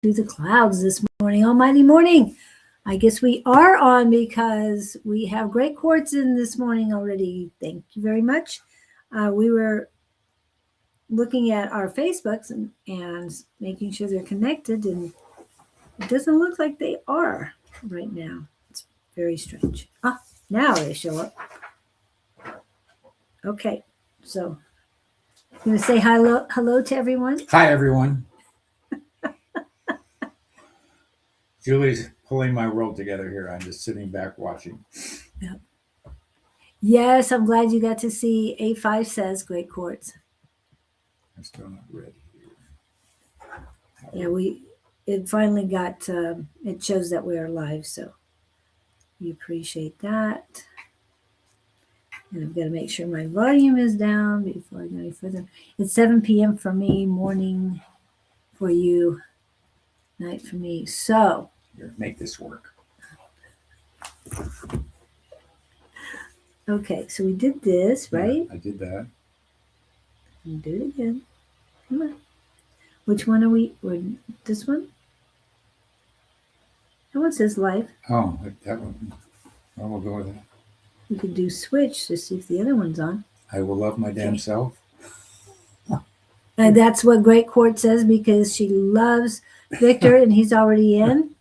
through the clouds this morning, almighty morning. I guess we are on because we have great quartz in this morning already. Thank you very much. We were looking at our Facebooks and making sure they're connected, and it doesn't look like they are right now. It's very strange. Ah, now they show up. Okay, so I'm going to say hello to everyone. Hi, everyone. Julie's pulling my world together here. I'm just sitting back watching. Yep. Yes, I'm glad you got to see A5 says great quartz. I'm still not ready here. Yeah, it finally got, it shows that we are live, so we appreciate that. And I've got to make sure my volume is down before I go any further. It's 7 p.m. for me, morning for you, night for me. So here, make this work. Okay, so we did this, right? Yeah, I did that. And do it again. Come on. Which one are we? This one? That one says live. Oh, that one. I will go with that. We could do switch to see if the other one's on. I will love my damn self. And that's what Great Quartz says because she loves Victor and he's already in.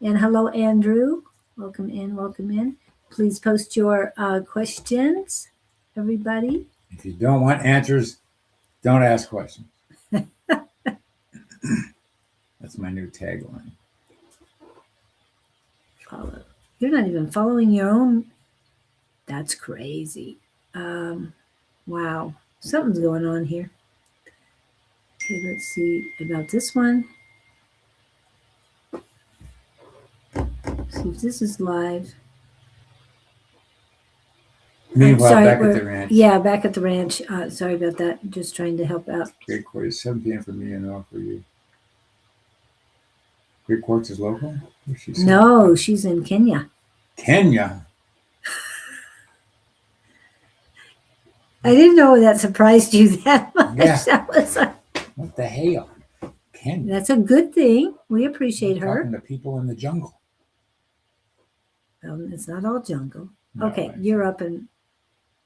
And hello, Andrew. Welcome in, welcome in. Please post your questions, everybody. If you don't want answers, don't ask questions. That's my new tagline. Follow. You're not even following your own. That's crazy. Wow. Something's going on here. Okay, let's see about this one. See if this is live. Meanwhile, back at the ranch. Yeah, back at the ranch. Sorry about that. Just trying to help out. Great Quartz, 7 p.m. for me and all for you. Great Quartz is local? No, she's in Kenya. Kenya? I didn't know that surprised you that much. Yeah. That was what the hell? Kenya. That's a good thing. We appreciate her. Talking to people in the jungle. It's not all jungle. No, okay, you're up and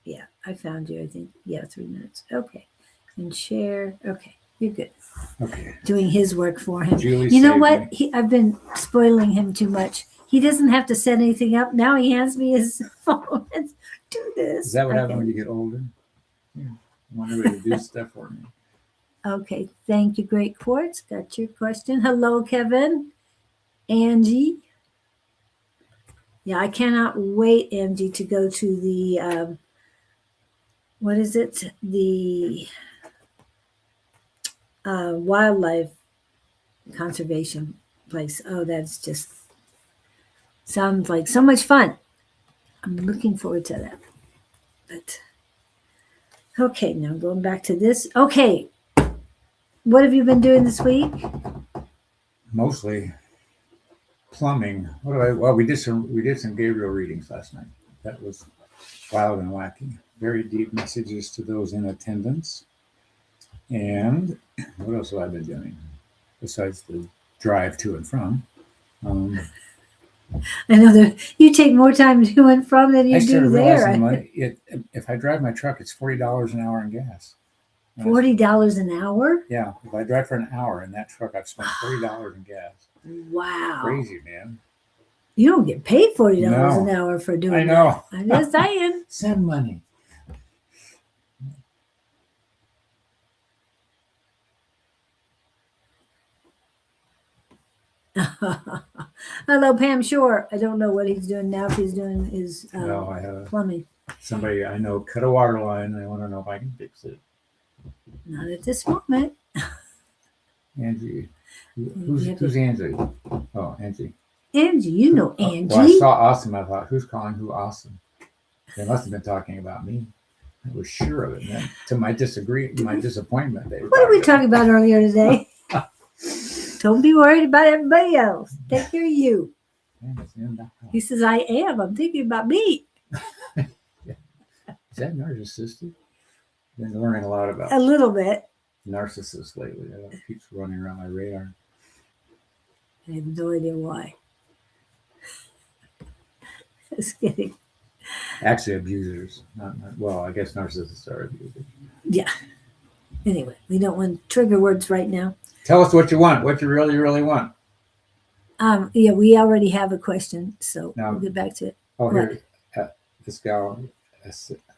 yeah, I found you, I think. Yeah, 3 minutes. Okay. And share. Okay, you're good. Okay. Doing his work for him. Julie, you know what? I've been spoiling him too much. He doesn't have to set anything up. Now he hands me his phone and do this. Is that what happens when you get older? Yeah. I want everybody to do stuff for me. Okay. Thank you, Great Quartz. Got your question. Hello, Kevin. Angie. Yeah, I cannot wait, Angie, to go to the, what is it? The wildlife conservation place. Oh, that's just sounds like so much fun. I'm looking forward to that. But okay, now going back to this. Okay, what have you been doing this week? Mostly plumbing. Well, we did some Gabriel readings last night. That was wild and wacky. Very deep messages to those in attendance. And what else have I been doing besides the drive to and from? I know that you take more time to and from than you do there. If I drive my truck, it's $40 an hour in gas. $40 an hour? Yeah. If I drive for an hour in that truck, I've spent $40 in gas. Wow. Crazy, man. You don't get paid $40 an hour for doing that. I know. I'm just saying. Send money. Hello, Pam Shore. I don't know what he's doing now. If he's doing his plumbing. Somebody I know cut a water line. I want to know if I can fix it. Not at this moment. Angie. Who's Angie? Oh, Angie. Angie, you know Angie. Well, I saw Awesome. I thought, who's calling who Awesome? They must have been talking about me. I was sure of it. And then, to my disappointment, they were. What did we talk about earlier today? Don't be worried about everybody else. Take care of you. He says, I am. I'm thinking about me. Yeah. Is that narcissistic? Been learning a lot about a little bit narcissists lately. It keeps running around my radar. I have no idea why. Just kidding. Actually, abusers. Well, I guess narcissists are abusers. Yeah. Anyway, we don't want trigger words right now. Tell us what you want. What you really, really want. Yeah, we already have a question, so Now- we'll get back to it. Oh, What? here, this gal,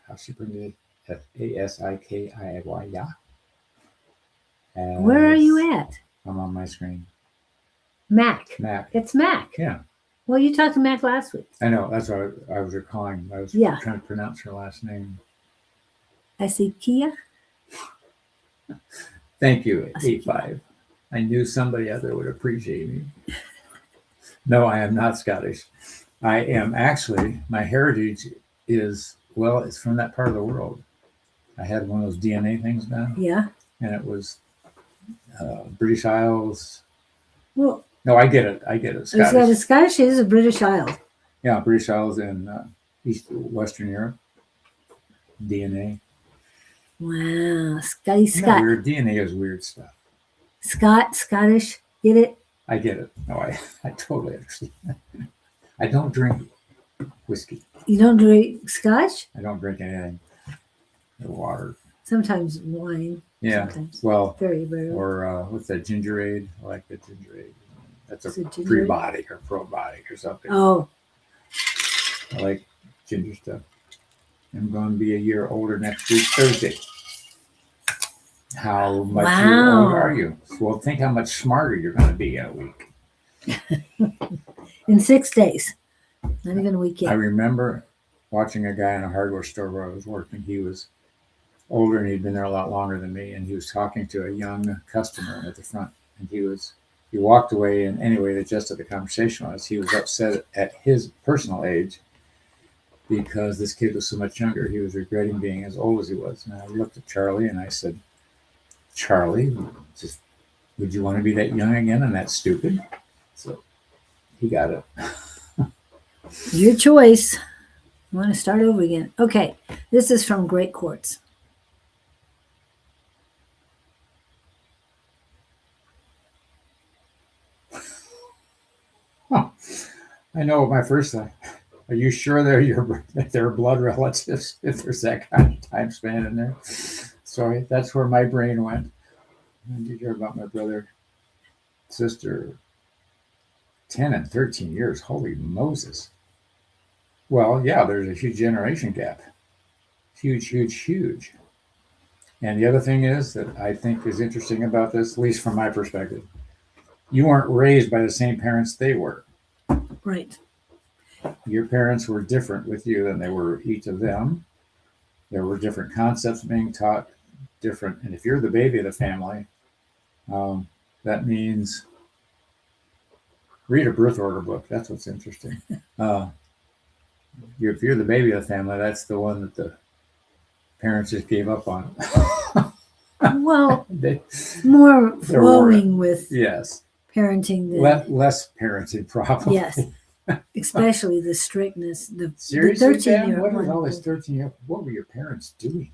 how she pronounced it? Askiy. Yeah. Where are you at? I'm on my screen. Mac. Mac. It's Mac. Yeah, Well, you talked to Mac last week. I know. That's what I was recalling. I was Yeah. trying to pronounce her last name. I see Kia. Thank you, I see 85. I knew somebody out there would appreciate me. No, I am not Scottish. I am actually, my heritage is, well, it's from that part of the world. I had one of those DNA things done, Yeah. and it was British Isles. Well, No, I get it. it's got a Scottish. It is a British Isle. Yeah, British Isles in Western Europe. DNA. Wow, Scotty Isn't that Scott. weird? DNA is weird stuff. Scottish. Get it? I get it. No, I totally understand. I don't drink whiskey. You don't drink Scotch? I don't drink anything. Or water. Sometimes wine. Yeah. Sometimes. Well, Very rarely. or what's that, gingerade? I like the gingerade. That's a Is it gingerade? prebiotic or probiotic or something. Oh, I like ginger stuff. I'm going to be a year older next week, Thursday. How much Wow. older are you? Well, think how much smarter you're going to be in a week. in 6 days. Not even a week I yet. remember watching a guy in a hardware store where I was working. He was older and he'd been there a lot longer than me, and he was talking to a young customer at the front, and he walked away, and anyway, the gist of the conversation was he was upset at his personal age because this kid was so much younger. He was regretting being as old as he was. And I looked at Charlie and I said, Charlie, would you want to be that young again and that stupid? So he got it. Your choice. You want to start over again? Okay. This is from Great Quartz. Huh. I know what my first thought. Are you sure they're blood relatives if there's that kind of time span in there? Sorry, that's where my brain went. When you hear about my brother, sister, 10 and 13 years. Holy Moses. Well, yeah, there's a huge generation gap. Huge, huge, huge. And the other thing is that I think is interesting about this, at least from my perspective, you weren't raised by the same parents they were. Right. Your parents were different with you than they were each of them. There were different concepts being taught, different. And if you're the baby of the family, that means read a birth order book. That's what's interesting. If you're the baby of the family, that's the one that the parents just gave up on. Well, There more were- flowing with Yes, parenting than less parenting probably. yes, especially the strictness. The Seriously, 13-year Dan? What is one. all this 13-year? What were your parents doing?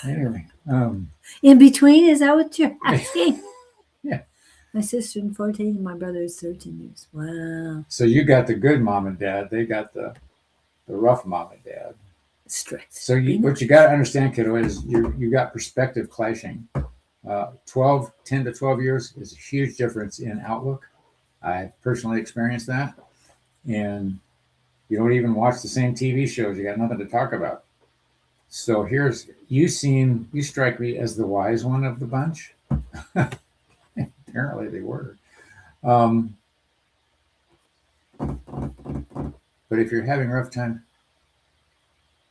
Anyway, In between, is that what you're asking? Yeah. My sister is 14 and my brother is 13 years. Wow. so you got the good mom and dad. They got the rough mom and dad. Strict. So what you got to understand, kiddo, is you got perspective clashing. 10 to 12 years is a huge difference in outlook. I've personally experienced that. And you don't even watch the same TV shows. You got nothing to talk about. So you strike me as the wise one of the bunch. Apparently they were. But if you're having a rough time,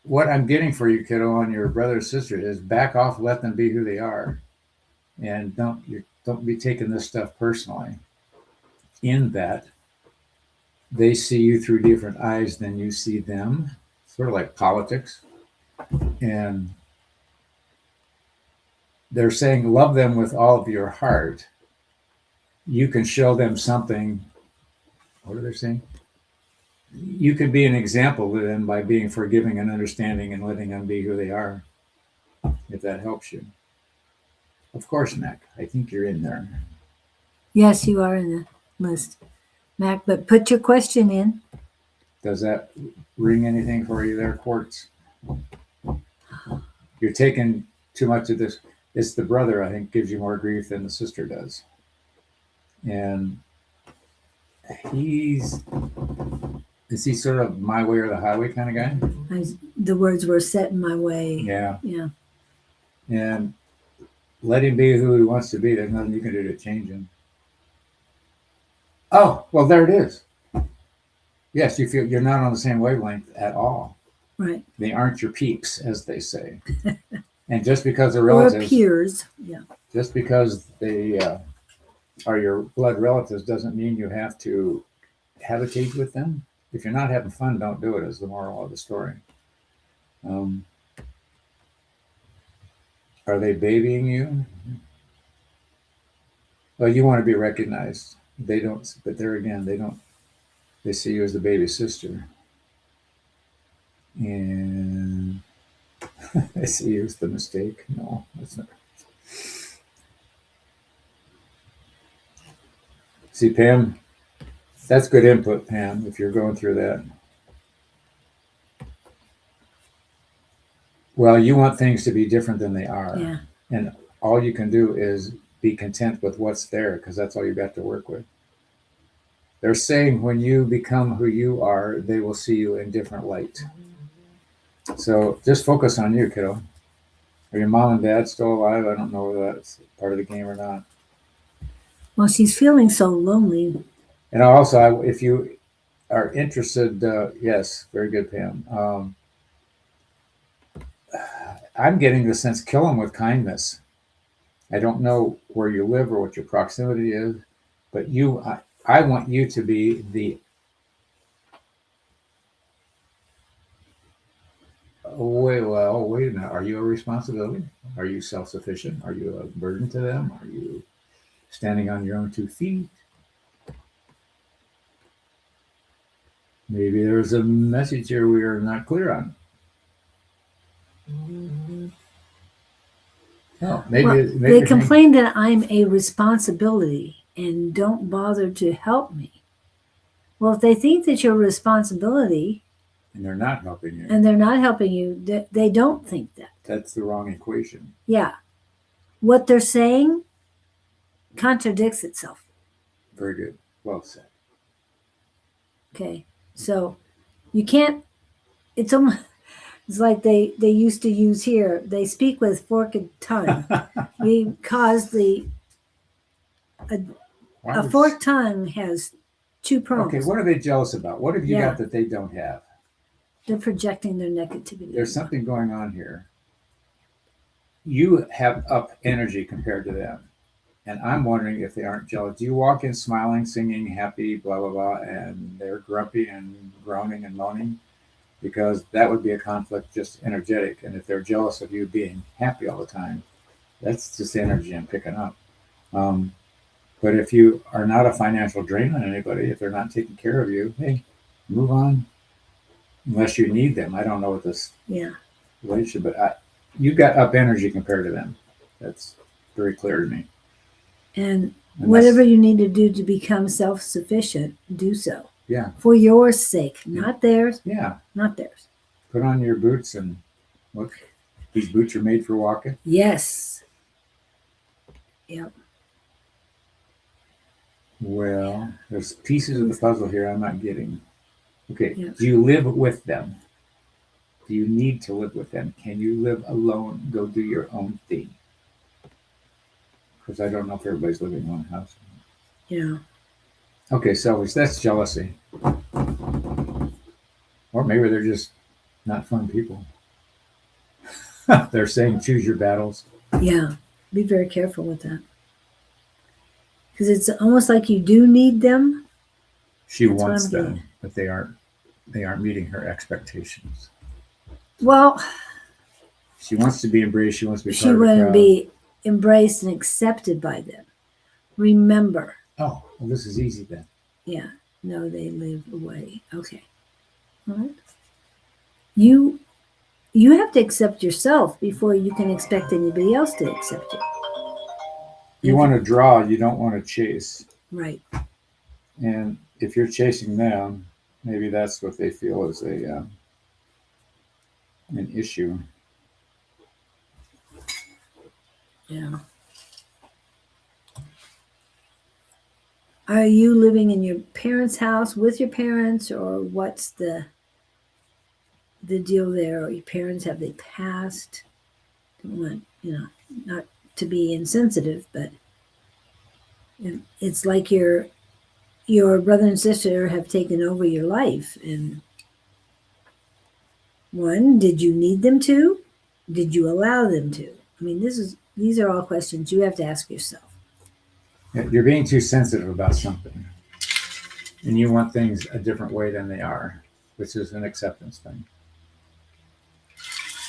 what I'm getting for you, kiddo, on your brother or sister is back off, let them be who they are. And don't be taking this stuff personally. In that they see you through different eyes than you see them, sort of like politics. And they're saying, love them with all of your heart. You can show them something. What are they saying? You could be an example to them by being forgiving and understanding and letting them be who they are, if that helps you. Of course, Mac, I think you're in there. Yes, you are in the list. Mac, but put your question in. Does that ring anything for you there, Quartz? You're taking too much of this. It's the brother, I think, gives you more grief than the sister does. And is he sort of my way or the highway kind of guy? The words were set in my way. Yeah. Yeah. And let him be who he wants to be. There's nothing you can do to change him. Oh, well, there it is. Yes, you feel you're not on the same wavelength at all. Right. They aren't your peeps, as they say. And just because they're Or relatives, peers. Yeah. just because they are your blood relatives doesn't mean you have to habitate with them. If you're not having fun, don't do it, is the moral of the story. Are they babying you? Well, you want to be recognized. They don't, but there again, they don't, they see you as the baby sister. And they see you as the mistake. No, that's not. See, Pam, that's good input, Pam, if you're going through that. Well, you want things to be different than they are. Yeah. And all you can do is be content with what's there because that's all you've got to work with. They're saying when you become who you are, they will see you in different light. So just focus on you, kiddo. Are your mom and dad still alive? I don't know whether that's part of the game or not. Well, she's feeling so lonely. And also, if you are interested, yes, very good, Pam. I'm getting the sense, kill them with kindness. I don't know where you live or what your proximity is, but I want you to be the wait a minute. Are you a responsibility? Are you self-sufficient? Are you a burden to them? Are you standing on your own 2 feet? Maybe there's a message here we are not clear on. Oh, maybe they complain that I'm a responsibility and don't bother to help me. Well, if they think that you're a responsibility and they're not helping you, and they're not helping you, they don't think that. That's the wrong equation. Yeah. What they're saying contradicts itself. Very good. Well said. Okay. So you can't, it's almost, it's like they used to use here, they speak with forked tongue because a forked tongue has 2 prongs. Okay, what are they jealous about? What have you got that they don't have? They're projecting their negativity. There's something going on here. You have up energy compared to them. And I'm wondering if they aren't jealous. Do you walk in smiling, singing, happy, blah, blah, blah, and they're grumpy and groaning and moaning? Because that would be a conflict just energetic. And if they're jealous of you being happy all the time, that's just energy I'm picking up. But if you are not a financial drain on anybody, if they're not taking care of you, hey, move on. Unless you need them. I don't know what this relationship, but you got up energy compared to them. That's very clear to me. And whatever you need to do to become self-sufficient, do so. Yeah. For your sake, not theirs. Yeah. Not theirs. Put on your boots and look, these boots are made for walking. Yes. Yep. Well, there's pieces of the puzzle here I'm not getting. Okay. Yep. Do you live with them? Do you need to live with them? Can you live alone? Go do your own thing. Because I don't know if everybody's living in one house. Yeah. Okay, selfish. That's jealousy. Or maybe they're just not fun people. They're saying choose your battles. Yeah. Be very careful with that. Because it's almost like you do need them. She wants them, but they aren't meeting her expectations. Well, she wants to be embraced. She wants to be part she of the wouldn't crowd. be embraced and accepted by them. Remember. Oh, well, this is easy then. Yeah. No, they live away. Okay. All right. You have to accept yourself before you can expect anybody else to accept you. You want to draw, you don't want to chase. Right. And if you're chasing them, maybe that's what they feel is an issue. Yeah. Are you living in your parents' house with your parents, or what's the deal there? Or your parents, have they passed? Don't want, not to be insensitive, but it's like your brother and sister have taken over your life. And one, did you need them to? Did you allow them to? I mean, these are all questions you have to ask yourself. You're being too sensitive about something, and you want things a different way than they are, which is an acceptance thing.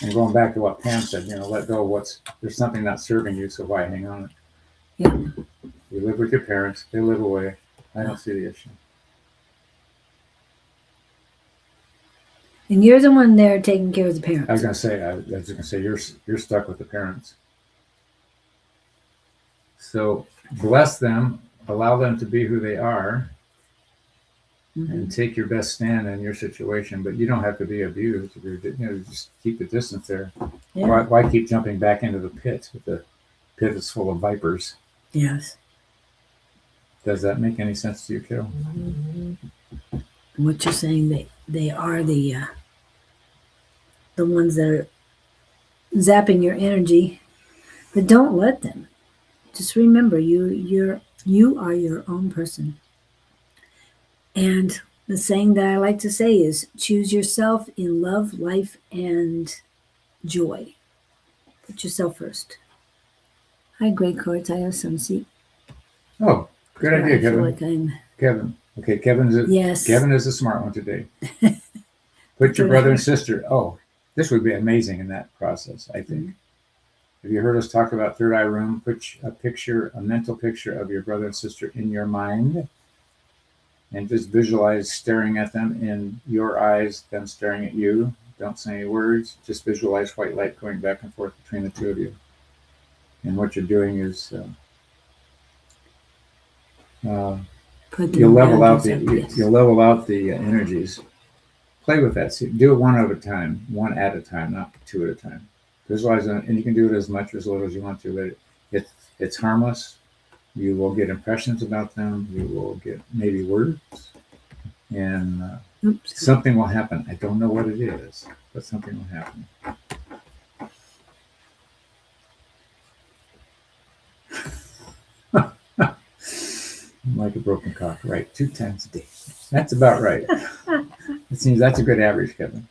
And going back to what Pam said, let go of there's something not serving you, so why hang on it? Yeah. You live with your parents, they live away. I don't see the issue. And you're the one there taking care of the parents. I was gonna say you're stuck with the parents. So bless them, allow them to be who they are, and take your best stand in your situation. But you don't have to be abused. Just keep the distance there. Yeah. Why keep jumping back into the pit? The pit is full of vipers. Yes. Does that make any sense to you, kiddo? What you're saying, they are the ones that are zapping your energy, but don't let them. Just remember, you are your own person. And the saying that I like to say is, choose yourself in love, life, and joy. Put yourself first. Hi, Great Courts. I have some seat. Oh, good idea, Kevin. Like Kevin. Okay, Kevin is a smart one today. Put your brother and sister. Oh, this would be amazing in that process, I think. Have you heard us talk about third eye room? Put a mental picture of your brother and sister in your mind, and just visualize staring at them in your eyes, them staring at you. Don't say any words. Just visualize white light going back and forth between the two of you. And what you're doing is you'll level out the energies. Play with that. See, do it one at a time, not two at a time. Visualize it, and you can do it as much or as little as you want to, but it's harmless. You will get impressions about them. You will get maybe words, and something will happen. I don't know what it is, but something will happen. I'm like a broken cock, right? 2 times a day. That's about right. It seems that's a good average, Kevin.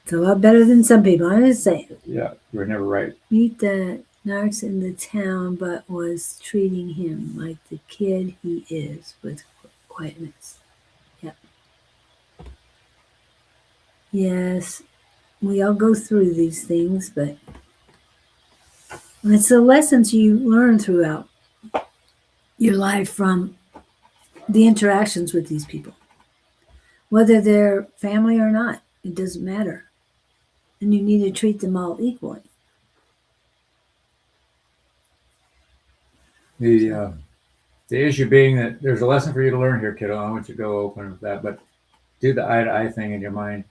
It's a lot better than some people. I'm just saying. Yeah, we're never right. Meet the narcs in the town, but was treating him like the kid he is, with quietness. Yep. Yes, we all go through these things, but it's the lessons you learn throughout your life from the interactions with these people. Whether they're family or not, it doesn't matter. And you need to treat them all equally. The issue being that there's a lesson for you to learn here, kiddo. I want you to go open with that, but do the eye-to-eye thing in your mind.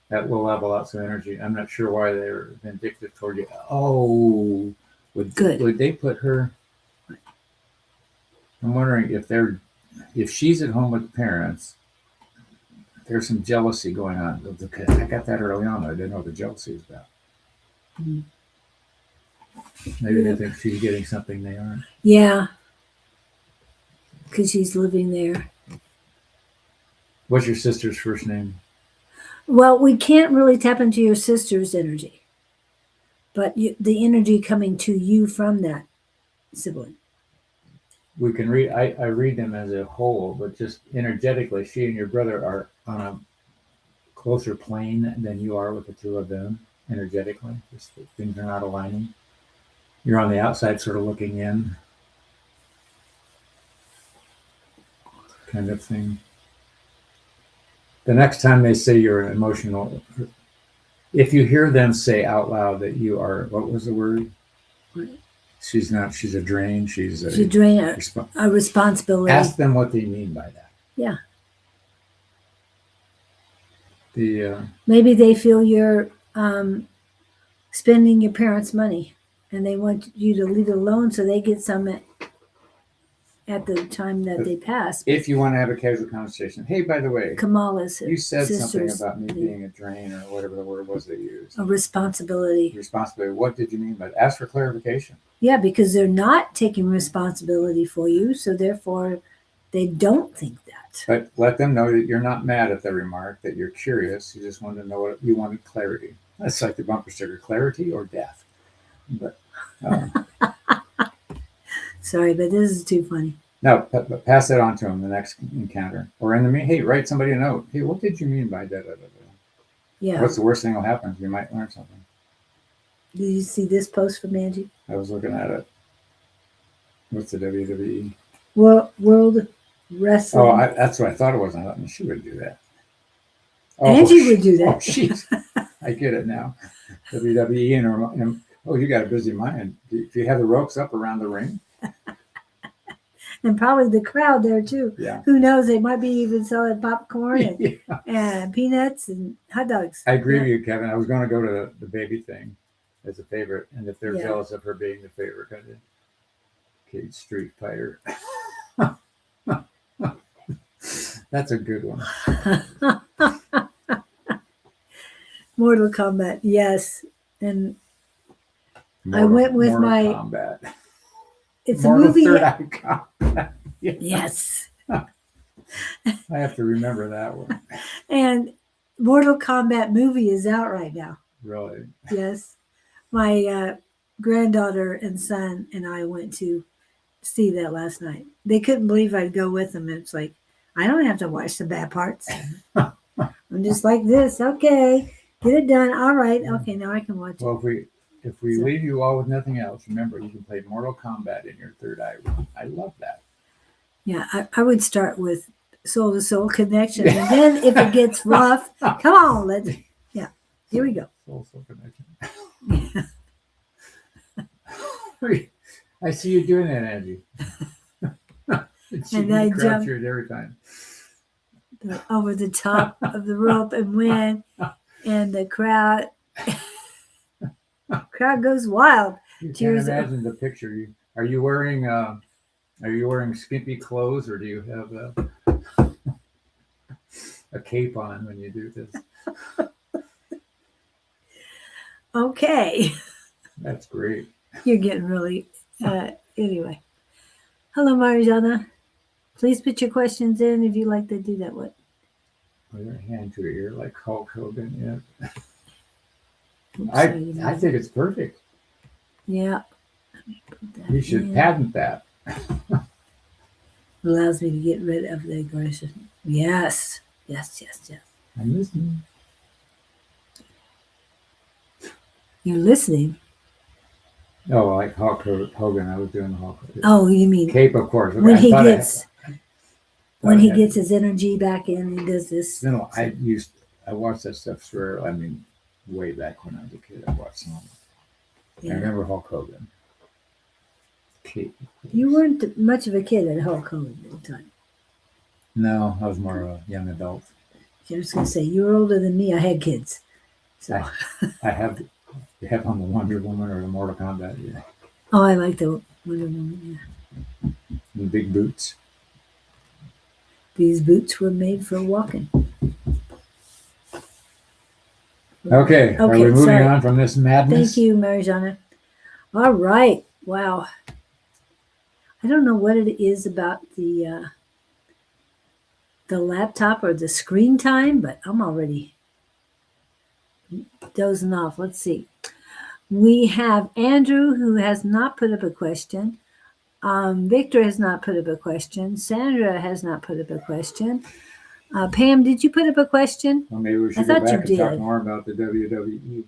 That will level out some energy. I'm not sure why they're vindictive toward you. Oh, would they put her? I'm wondering if she's at home with the parents, there's some jealousy going on. I got that early on. I didn't know what the jealousy was about. Mm-hmm. Maybe they think she's getting something they aren't. Yeah, because she's living there. What's your sister's first name? Well, we can't really tap into your sister's energy, but the energy coming to you from that sibling. We can read. I read them as a whole, but just energetically, she and your brother are on a closer plane than you are with the two of them energetically. Just things are not aligning. You're on the outside, sort of looking in, kind of thing. The next time they say you're an emotional, if you hear them say out loud that you are, what was the word? She's not. She's a drain. She's You drain a responsibility. Ask them what they mean by that. Yeah. The Maybe they feel you're spending your parents' money, and they want you to leave it alone so they get some at the time that they pass. if you want to have a casual conversation, hey, by the way, Kamala's you said something sisters, about me being a drain or whatever the word was they used. a responsibility. Responsibility. What did you mean by that? Ask for clarification. Yeah, because they're not taking responsibility for you, so therefore they don't think that. But let them know that you're not mad at the remark, that you're curious. You just wanted to know what you wanted clarity. That's like the bumper sticker, clarity or death. But Sorry, but this is too funny. no, but pass that on to them the next encounter. Or in the mean, hey, write somebody a note. Hey, what did you mean by da da da da? Yeah. What's the worst thing that'll happen? You might learn something. Did you see this post from Angie? I was looking at it. What's the WWE? World Wrestling. Oh, that's what I thought it was. I thought she would do that. Angie would do that. Oh, jeez. I get it now. WWE and oh, you got a busy mind. Do you have the ropes up around the ring? And probably the crowd there too. Yeah. Who knows? They might be even selling popcorn and, Yeah. and peanuts and hot dogs. I agree with you, Kevin. I was going to go to the baby thing as a favorite, and if they're Yeah. jealous of her being the favorite, I did. Cage Street Fighter. That's a good one. Mortal Kombat, yes. And I went with Mortal my- Kombat. it's Mortal a movie. Third Eye Combat. Yeah. Yes. I have to remember that one. And Mortal Kombat movie is out right now. Really. Yes. My granddaughter and son and I went to see that last night. They couldn't believe I'd go with them. It's like, I don't have to watch the bad parts. I'm just like this. Okay. Get it done. All right. Okay. Now I can watch it. Well, if we leave you all with nothing else, remember you can play Mortal Kombat in your third eye room. I love that. Yeah. I would start with soul to soul connection. And then if it gets rough, come on. Here we go. Soul connection. I see you doing that, Angie. And I crowd jump- cheered every time. Over the top of the rope and win. And the crowd goes wild. You can't Cheers. imagine the picture. Are you wearing skimpy clothes, or do you have a cape on when you do this? Okay. That's great. You're getting really, anyway. Hello, Mariana. Please put your questions in if you'd like to do that. What? Put your hand to your ear like Hulk Hogan. Yeah. Oops, I sorry, think it's perfect. Yeah. Let me put that You should in. patent that. Allows me to get rid of the aggression. Yes. Yes, yes, yes. I'm listening. You're listening. Oh, like Hulk Hogan. I was doing the Hulk Hogan. Oh, you mean Cape, of course. when I he thought gets I had- gets his energy back in, he does this. No, I watched that stuff for, way back when I was a kid. I watched some. I Yeah. remember Hulk Hogan. Cape. You weren't much of a kid at Hulk Hogan at the time. No, I was more of a young adult. I was going to say, you were older than me. I had kids. So, I have on the Wonder Woman or the Mortal Kombat. Yeah. oh, I like the Wonder Woman. Yeah. The big boots. These boots were made for walking. Okay, are we moving on from this madness? Thank you, Marijana. All right. Wow. I don't know what it is about the laptop or the screen time, but I'm already dozing off. Let's see. We have Andrew, who has not put up a question. Victor has not put up a question. Sandra has not put up a question. Pam, did you put up a question? Well, maybe we I should go thought you back and talk did. more about the WWE.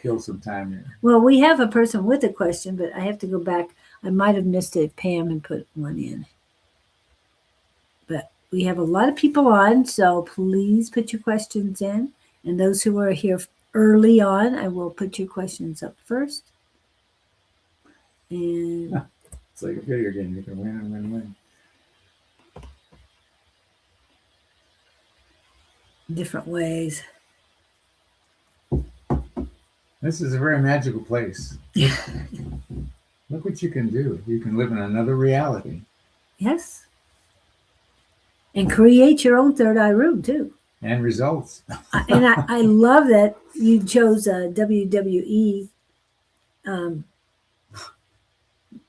Kill some time here. Well, we have a person with a question, but I have to go back. I might have missed it if Pam had put one in. But we have a lot of people on, so please put your questions in. And those who are here early on, I will put your questions up first. And It's like a video game. You can win and win. different ways. This is a very magical place. Look what you can do. You can live in another reality. Yes. And create your own third eye room too. And results. And I love that you chose a WWE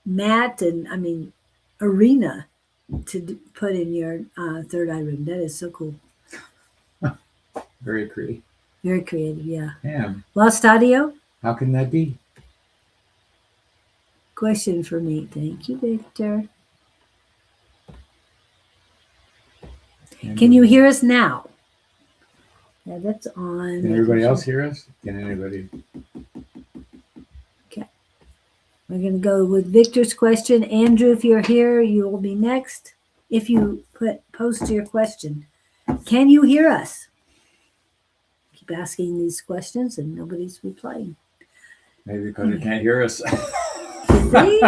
mat and arena to put in your third eye room. That is so cool. Very creative. Very creative, yeah. Damn. Lost audio? How can that be? Question for me. Thank you, Victor. Can you hear us now? Yeah, that's on. Can everybody else hear us? Can anybody? Okay. We're going to go with Victor's question. Andrew, if you're here, you will be next. If you post your question. Can you hear us? Keep asking these questions and nobody's replying. Maybe because they can't hear us. You think?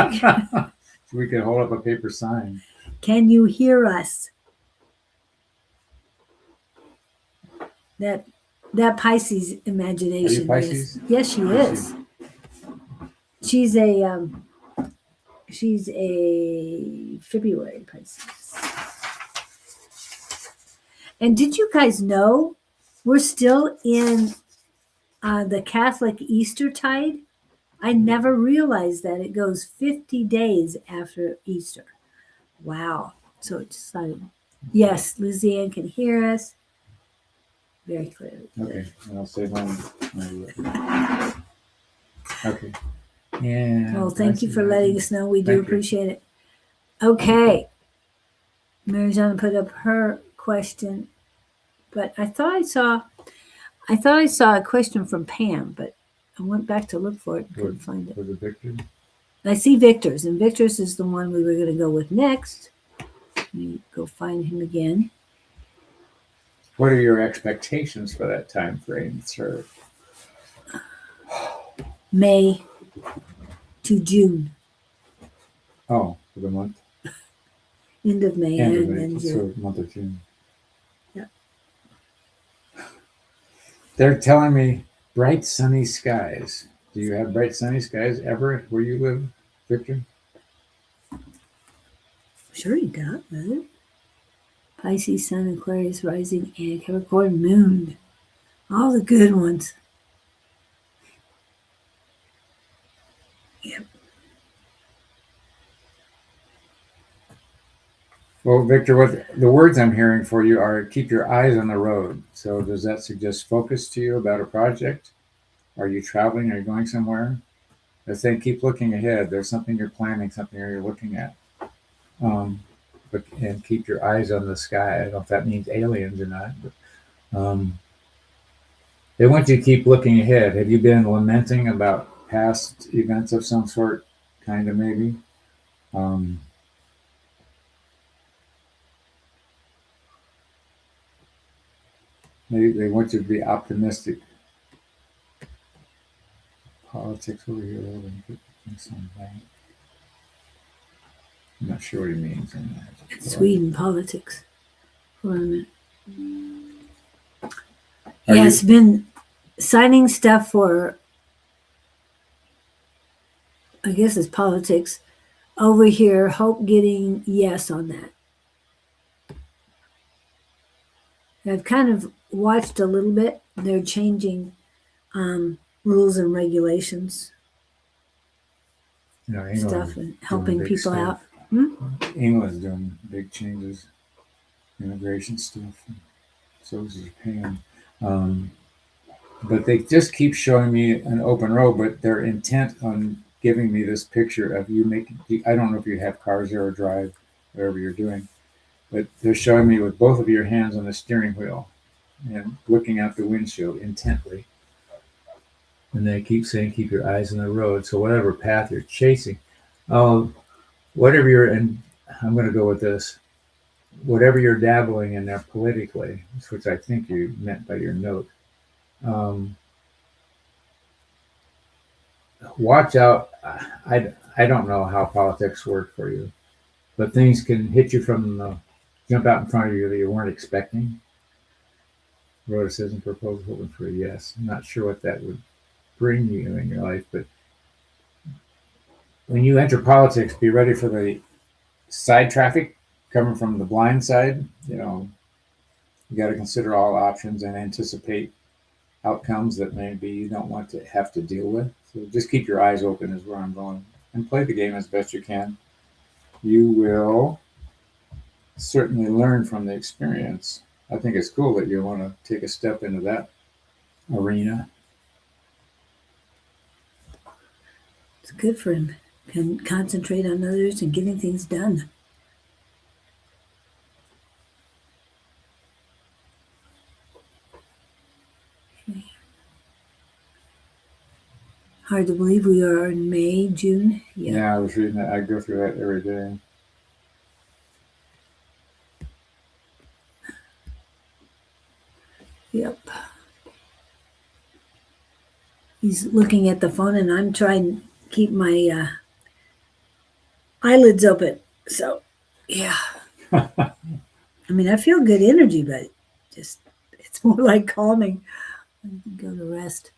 We could hold up a paper sign. Can you hear us? That Pisces imagination. Are you Pisces? Yes, she is. She's a February Pisces. And did you guys know we're still in the Catholic Eastertide? I never realized that it goes 50 days after Easter. Wow. So exciting. Yes, Lizzie Ann can hear us. Very clearly. Okay, and I'll say home. Okay. And well, thank you for letting us know. We do Thank you. appreciate it. Okay. Mary Jana put up her question, but I thought I saw a question from Pam, but I went back to look for it and couldn't find it. Was it Victor? I see Victor's, and Victor's is the one we were going to go with next. Let me go find him again. What are your expectations for that time frame, sir? May to June. Oh, for the month? End of May and then June. So month of June. Yeah. They're telling me bright sunny skies. Do you have bright sunny skies ever where you live, Victor? Sure he does. Pisces, Sun, Aquarius, Rising, and Capricorn Moon. All the good ones. Yep. Well, Victor, what the words I'm hearing for you are keep your eyes on the road. So does that suggest focus to you about a project? Are you traveling? Are you going somewhere? They're saying keep looking ahead. There's something you're planning, something you're looking at. And keep your eyes on the sky. I don't know if that means aliens or not. But, they want you to keep looking ahead. Have you been lamenting about past events of some sort? Kind of, maybe. They want you to be optimistic. Politics over here. I'm not sure what he means on that. Sweden politics. Hold on a minute. Yeah, it's been signing stuff for, I guess it's politics. Over here, Hope getting yes on that. I've kind of watched a little bit. They're changing rules and regulations. Stuff and helping people out. England's doing big changes, immigration stuff. And so is Japan. But they just keep showing me an open road, but they're intent on giving me this picture of you making, I don't know if you have cars there or drive, whatever you're doing, but they're showing me with both of your hands on the steering wheel and looking out the windshield intently. And they keep saying, keep your eyes on the road. So whatever path you're chasing, whatever you're, and I'm going to go with this, whatever you're dabbling in there politically, which I think you meant by your note, watch out I don't know how politics work for you, but things can hit you jump out in front of you that you weren't expecting. Wrote a citizen proposal hoping for a yes. I'm not sure what that would bring you in your life, but when you enter politics, be ready for the side traffic coming from the blind side. You got to consider all options and anticipate outcomes that maybe you don't want to have to deal with. So just keep your eyes open is where I'm going, and play the game as best you can. You will certainly learn from the experience. I think it's cool that you want to take a step into that arena. It's good for him. Can concentrate on others and getting things done. Hard to believe we are in May, June. Yeah, I was reading that. I go through that every day. Yep. He's looking at the phone, and I'm trying to keep my eyelids open. So, yeah. I mean, I feel good energy, but just it's more like calming. I can go to rest.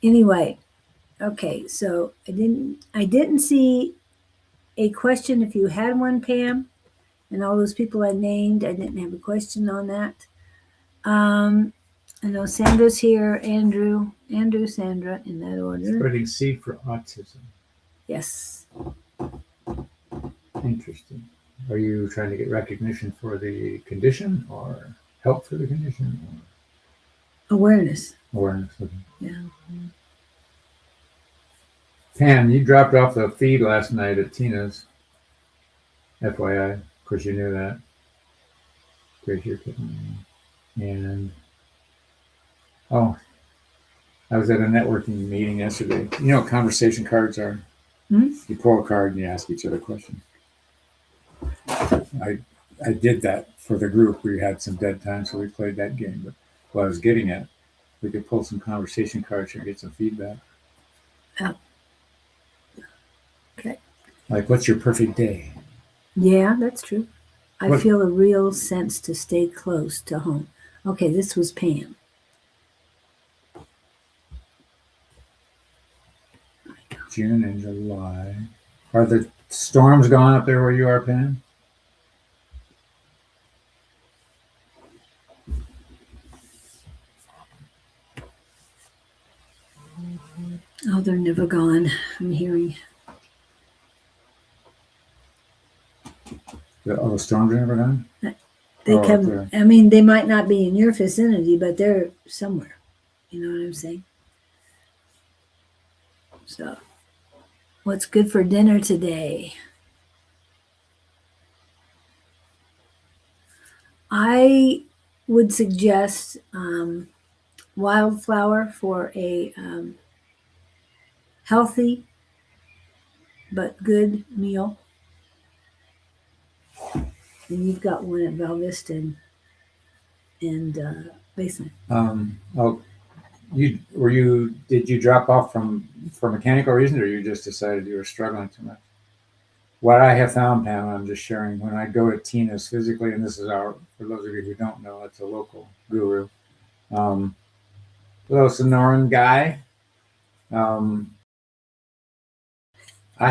Anyway, okay. So I didn't see a question. If you had one, Pam, and all those people I named, I didn't have a question on that. I know Sandra's here. Andrew, Sandra, in that order. Spreading seed for autism. Yes. Interesting. Are you trying to get recognition for the condition or help for the condition? Awareness. Awareness. Okay. Yeah. Pam, you dropped off the feed last night at Tina's. FYI. Of course, you knew that. Great, you're kidding me. And I was at a networking meeting yesterday. You know what conversation cards are? Hmm? You pull a card and you ask each other questions. I did that for the group. We had some dead time, so we played that game. But what I was getting at, we could pull some conversation cards and get some feedback. Oh. Okay. Like, what's your perfect day? Yeah, that's true. I What- feel a real sense to stay close to home. Okay, this was Pam. June and July. Are the storms gone up there where you are, Pam? Oh, they're never gone. I'm hearing. The storms are never gone? They up come. there. I mean, they might not be in your vicinity, but they're somewhere. You know what I'm saying? So, what's good for dinner today? I would suggest wildflower for a healthy but good meal. And you've got one at Valvista and Basement. Did you drop off for mechanical reasons, or you just decided you were struggling too much? What I have found, Pam, I'm just sharing, when I go to Tina's physically, and this is for those of you who don't know, it's a local guru, little Sonoran guy. I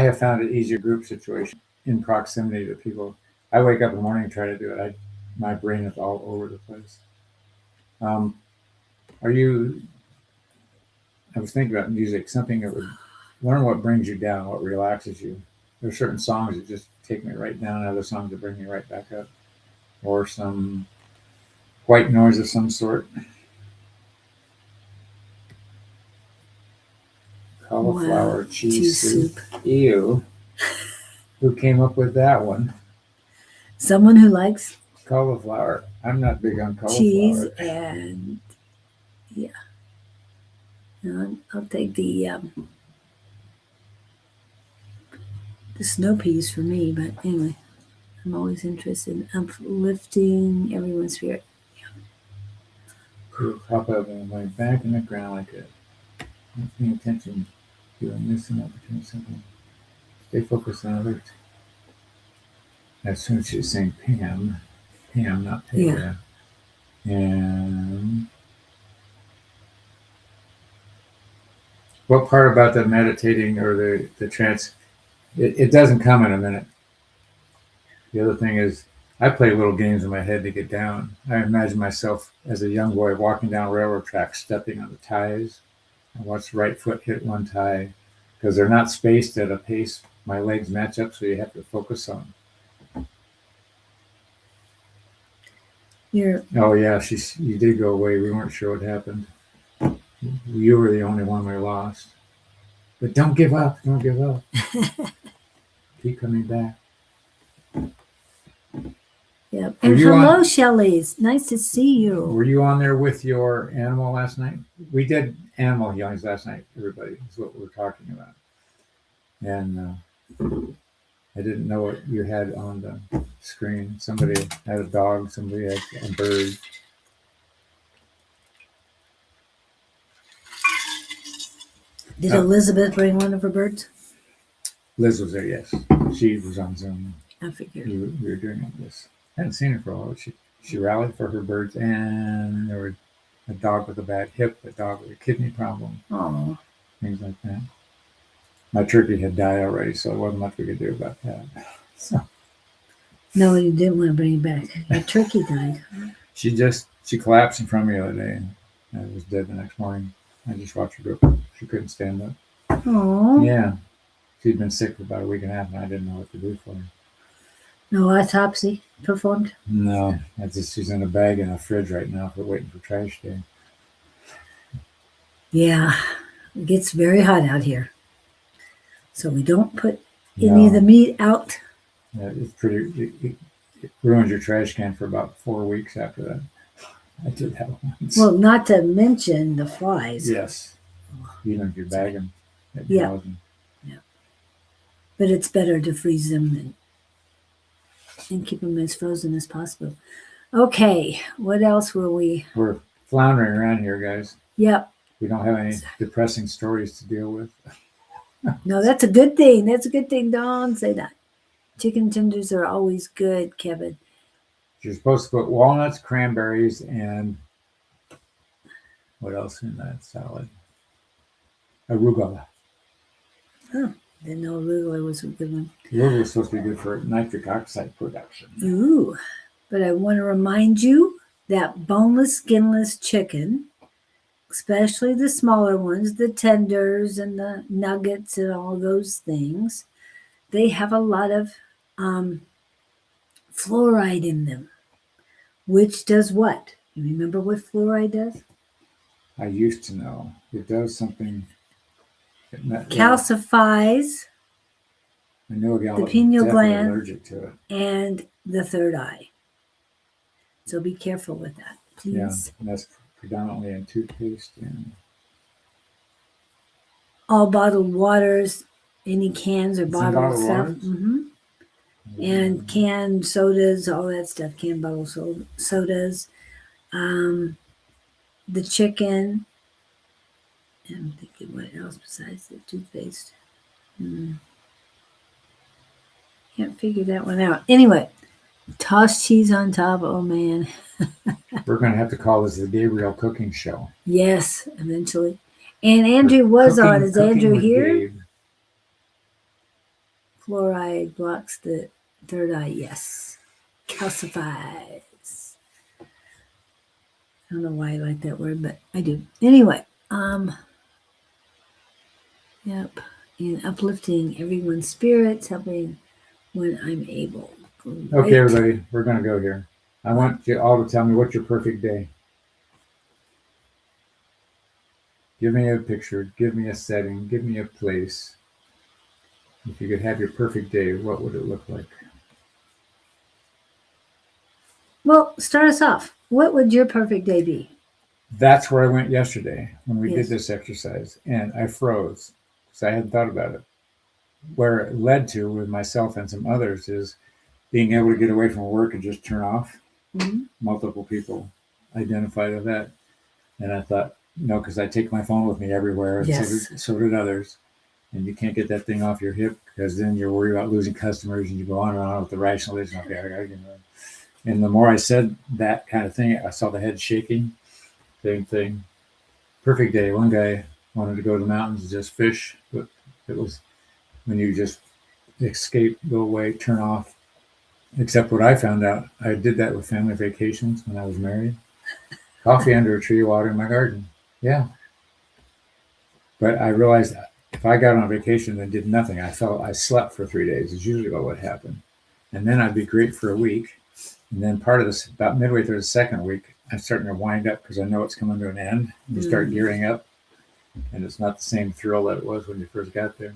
have found it easier group situation in proximity to people. I wake up in the morning and try to do it. My brain is all over the place. I was thinking about music, something that would learn what brings you down, what relaxes you. There are certain songs that just take me right down, and other songs that bring me right back up, or some white noise of some sort. Cauliflower cheese soup. Ew. Who came up with that one? Someone who likes Cauliflower. I'm not big on cauliflower. cheese and yeah. No, I'll take the snow peas for me, but anyway, I'm always interested in uplifting everyone's spirit. Pop up and went back in the ground like a not paying attention. Doing this and opportunity something. Stay focused on others. As soon as she's saying Pam, not Taylor. Yeah. And what part about the meditating or the trance? It doesn't come in a minute. The other thing is, I play little games in my head to get down. I imagine myself as a young boy walking down railroad tracks, stepping on the ties. I watch the right foot hit one tie because they're not spaced at a pace my legs match up, so you have to focus on. Oh yeah, you did go away. We weren't sure what happened. You were the only one we lost. But don't give up. Don't give up. Keep coming back. Yep. And hello, Shelley's. Nice to see you. Were you on there with your animal last night? We did animal healings last night, everybody. Is what we're talking about. And I didn't know what you had on the screen. Somebody had a dog. Somebody had a bird. Did Elizabeth bring one of her birds? Liz was there, yes. She was on Zoom. I figured. We were doing this. I hadn't seen her for a while. She rallied for her birds, and there was a dog with a bad hip, a dog with a kidney problem. Oh. Things like that. My turkey had died already, so there wasn't much we could do about that. So. No, you didn't want to bring it back. Your turkey died. She collapsed in front of me the other day, and I was dead the next morning. I just watched her go. She couldn't stand up. Oh. Yeah. She'd been sick for about a week and a half, and I didn't know what to do for her. No autopsy performed? No. She's in a bag in a fridge right now for waiting for trash day. Yeah. It gets very hot out here. So we don't put any of the meat out. Yeah, it's pretty. It ruins your trash can for about 4 weeks after that. I did that once. Well, not to mention the flies. Yes. Even if you bag them. Yeah. Yeah. But it's better to freeze them and keep them as frozen as possible. Okay. What else were we? We're floundering around here, guys. Yep. We don't have any depressing stories to deal with. No, that's a good thing. That's a good thing. Don't say that. Chicken tenders are always good, Kevin. You're supposed to put walnuts, cranberries, and what else in that salad? Arugula. Oh, didn't know arugula was a good one. Arugula is supposed to be good for nitric oxide production. Ooh, but I want to remind you that boneless, skinless chicken, especially the smaller ones, the tenders and the nuggets and all those things, they have a lot of fluoride in them, which does what? You remember what fluoride does? I used to know. It does something. Calcifies I know a gal the pineal gland allergic to it. And the third eye. So be careful with that, please. Yeah, and that's predominantly in toothpaste and all bottled waters, any cans or bottled stuff. Mm-hmm. And canned sodas, all that stuff, canned bottle sodas. The chicken. I'm thinking what else besides the toothpaste. Can't figure that one out. Anyway, tossed cheese on top. Oh, man. We're going to have to call this the Gabriel cooking show. Yes, eventually. And Andrew was on. Is Andrew here? Gabe. Fluoride blocks the third eye. Yes. Calcifies. I don't know why I like that word, but I do. Anyway, yep. And uplifting everyone's spirits, helping when I'm able. Great. Okay, everybody, we're going to go here. I want you all to tell me what's your perfect day. Give me a picture, give me a setting, give me a place. If you could have your perfect day, what would it look like? Well, start us off. What would your perfect day be? That's where I went yesterday when we did this exercise, and I froze because I hadn't thought about it. Where it led to with myself and some others is being able to get away from work and just turn off. Mm-hmm. Multiple people identified with that. And I thought, because I take my phone with me everywhere, and so did others. and you can't get that thing off your hip because then you're worried about losing customers, and you go on and on with the rationalization. Okay, and the more I said that kind of thing, I saw the head shaking. Same thing. Perfect day. One guy wanted to go to the mountains and just fish, but it was when you just escape, go away, turn off. Except what I found out, I did that with family vacations when I was married. Coffee under a tree, water in my garden. Yeah. But I realized that if I got on vacation and did nothing, I slept for 3 days is usually what would happen. And then I'd be great for a week. And then part of this, about midway through the second week, I'm starting to wind up because I know it's coming to an end. You start gearing up, and it's not the same thrill that it was when you first got there.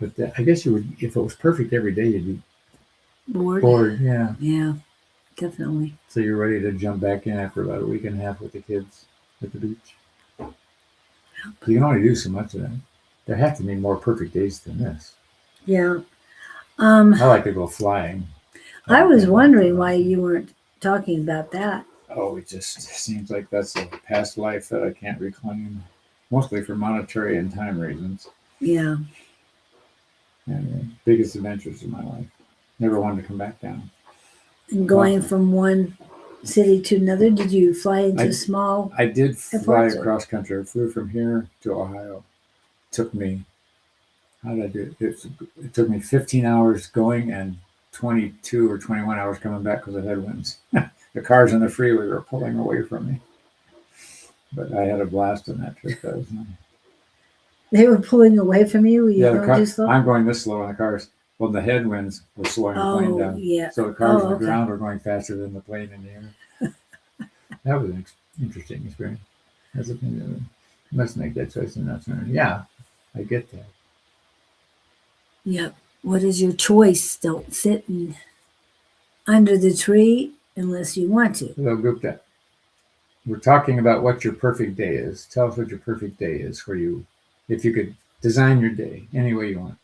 But I guess you would, if it was perfect every day, you'd be bored. Yeah. Yeah, definitely. So you're ready to jump back in after about a week and a half with the kids at the beach. You can only do so much of that. There have to be more perfect days than this. Yeah. I like to go flying. I was wondering why you weren't talking about that. Oh, it just seems like that's a past life that I can't reclaim, mostly for monetary and time reasons. Yeah. And the biggest adventures of my life. Never wanted to come back down. And going from one city to another, did you fly into small? I did fly across country. I flew from here to Ohio. It took me, how did I do it? It took me 15 hours going and 22 or 21 hours coming back because of headwinds. The cars on the freeway were pulling away from me. But I had a blast on that trip. That was nice. They were pulling away from you? Were you going too slow? I'm going this slow in the cars. Well, the headwinds were slowing the plane down. Yeah. So the cars on the ground were going faster than the plane in the air. That was an interesting experience. That's a thing that you must make that choice and not turn. Yeah, I get that. Yep. What is your choice? Don't sit under the tree unless you want to. Hello, Gupta. We're talking about what your perfect day is. Tell us what your perfect day is for you. If you could design your day any way you want.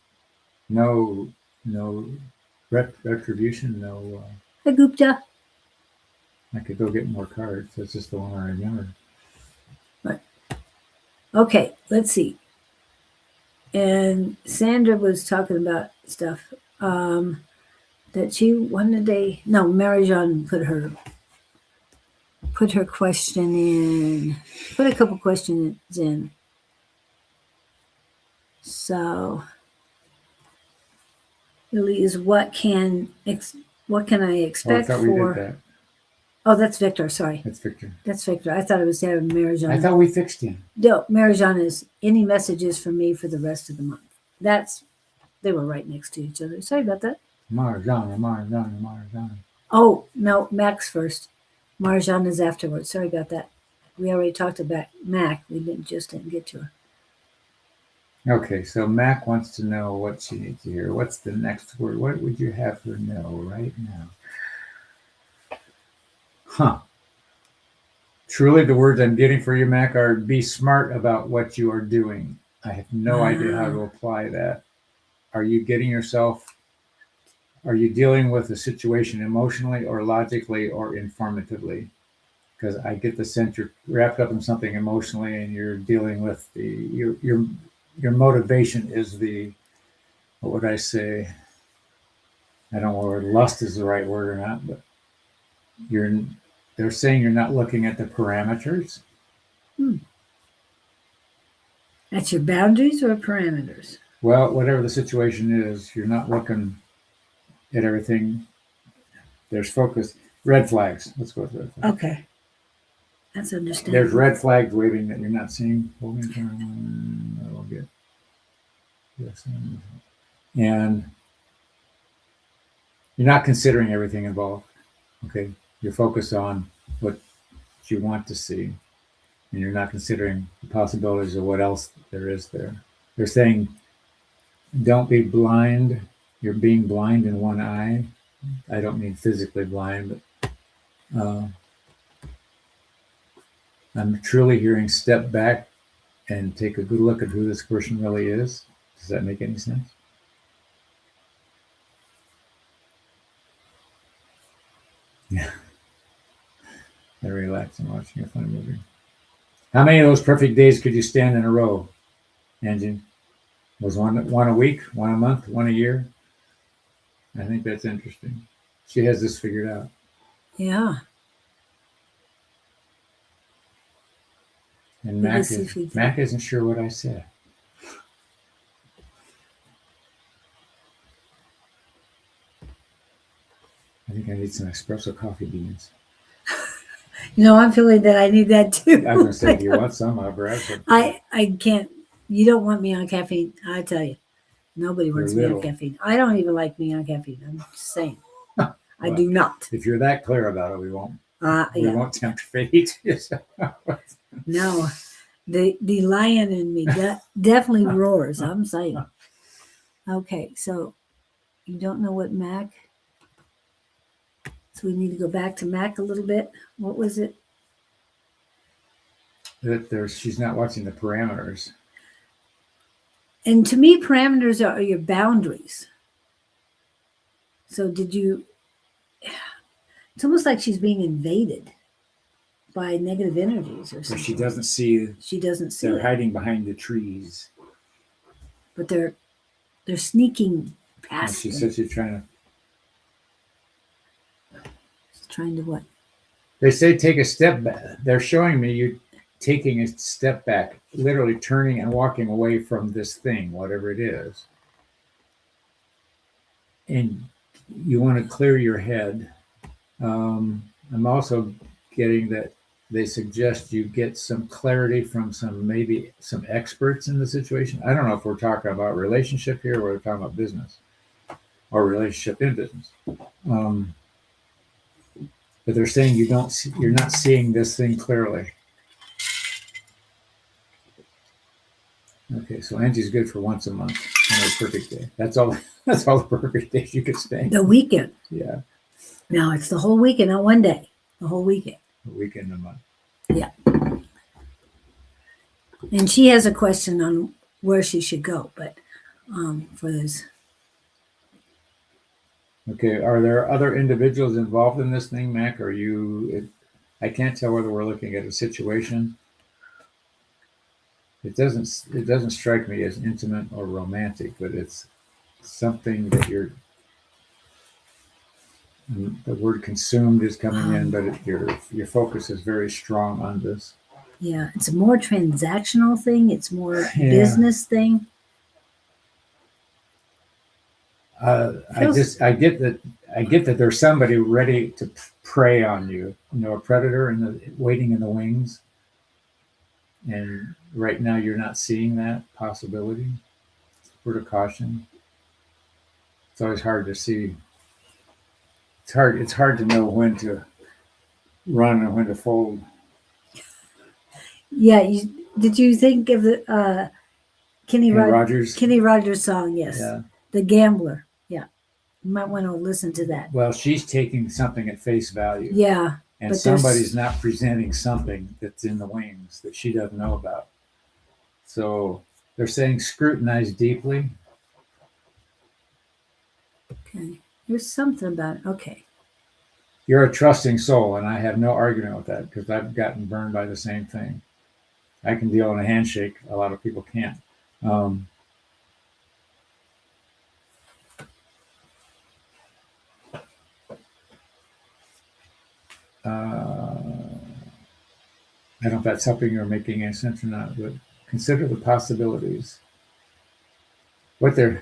No retribution, no. Hi, Gupta. I could go get more cards. That's just the one I remember. Right. Okay, let's see. And Sandra was talking about stuff that she wanted a. No, Marijan put her question in. Put a couple questions in. So, Elise, what can I expect I thought for? we did that. Oh, that's Victor. Sorry. That's Victor. That's Victor. I thought it was Marijan. I thought we fixed him. No, Marijan is any messages from me for the rest of the month. They were right next to each other. Sorry about that. Marjan. Oh, no, Mac's first. Marjan is afterwards. Sorry about that. We already talked about Mac. We didn't get to her. Okay, so Mac wants to know what she needs to hear. What's the next word? What would you have her know right now? Huh. Truly, the words I'm getting for you, Mac, are be smart about what you are doing. I have no idea how to apply that. Are you dealing with a situation emotionally or logically or informatively? Because I get the sense you're wrapped up in something emotionally and you're dealing with your motivation is what would I say? I don't know whether lust is the right word or not, but they're saying you're not looking at the parameters. That's your boundaries or parameters? Well, whatever the situation is, you're not looking at everything. There's focus. Red flags. Let's go with red flags. Okay. That's understandable. There's red flags waving that you're not seeing. Yes. And you're not considering everything involved. Okay. You're focused on what you want to see. And you're not considering the possibilities of what else there is there. They're saying, don't be blind. You're being blind in one eye. I don't mean physically blind, but I'm truly hearing step back and take a good look at who this person really is. Does that make any sense? Yeah. They're relaxing watching a funny movie. How many of those perfect days could you stand in a row, Angie? Was one a week, one a month, one a year? I think that's interesting. She has this figured out. Yeah. And Let me see if we Mac isn't sure what I said. I think I need some espresso coffee beans. I'm feeling that I need that too. I was gonna say, do you want some? I'll grab some. I can't. You don't want me on caffeine. I tell you, nobody wants me on little. caffeine. I don't even like me on caffeine. I'm just saying. I Well, do not. If you're that clear about it, we won't Yeah. won't tempt fate. No, the lion in me definitely roars. I'm saying. Okay, so you don't know what Mac. So we need to go back to Mac a little bit. What was it? She's not watching the parameters. And to me, parameters are your boundaries. So did you? It's almost like she's being invaded by negative energies or So something. she doesn't see. She doesn't see They're it, hiding behind the trees. but they're sneaking And past. she them. said she's trying to. Trying to what? They say take a step back. They're showing me you taking a step back, literally turning and walking away from this thing, whatever it is. And you want to clear your head. I'm also getting that they suggest you get some clarity from maybe some experts in the situation. I don't know if we're talking about relationship here or we're talking about business or relationship in business. But they're saying you're not seeing this thing clearly. Okay, so Angie's good for once a month on a perfect day. That's all. That's all the perfect days you could stay. The weekend. Yeah, No, it's the whole weekend, not one day. The whole weekend. a weekend a month. Yeah. And she has a question on where she should go, but for this. Okay, are there other individuals involved in this thing, Mac? I can't tell whether we're looking at a situation. It doesn't strike me as intimate or romantic, but it's something that the word consumed is coming in, but your focus is very strong on this. Yeah, it's a more transactional thing. It's more Yeah. business thing. I get that there's somebody ready to prey on you, a predator waiting in the wings. And right now you're not seeing that possibility. Word of caution. It's always hard to see. It's hard to know when to run and when to fold. Yeah, did you think of the Kenny Rogers. Kenny Rogers song? Yes, Yeah. The Gambler. Yeah, you might want to listen to that. Well, she's taking something at face value. Yeah, and somebody's not presenting something that's in the wings that she doesn't know about. So they're saying scrutinize deeply. Okay, there's something about it. Okay. You're a trusting soul, and I have no argument with that because I've gotten burned by the same thing. I can deal in a handshake. A lot of people can't. I don't know if that's helping you or making any sense or not, but consider the possibilities. What you're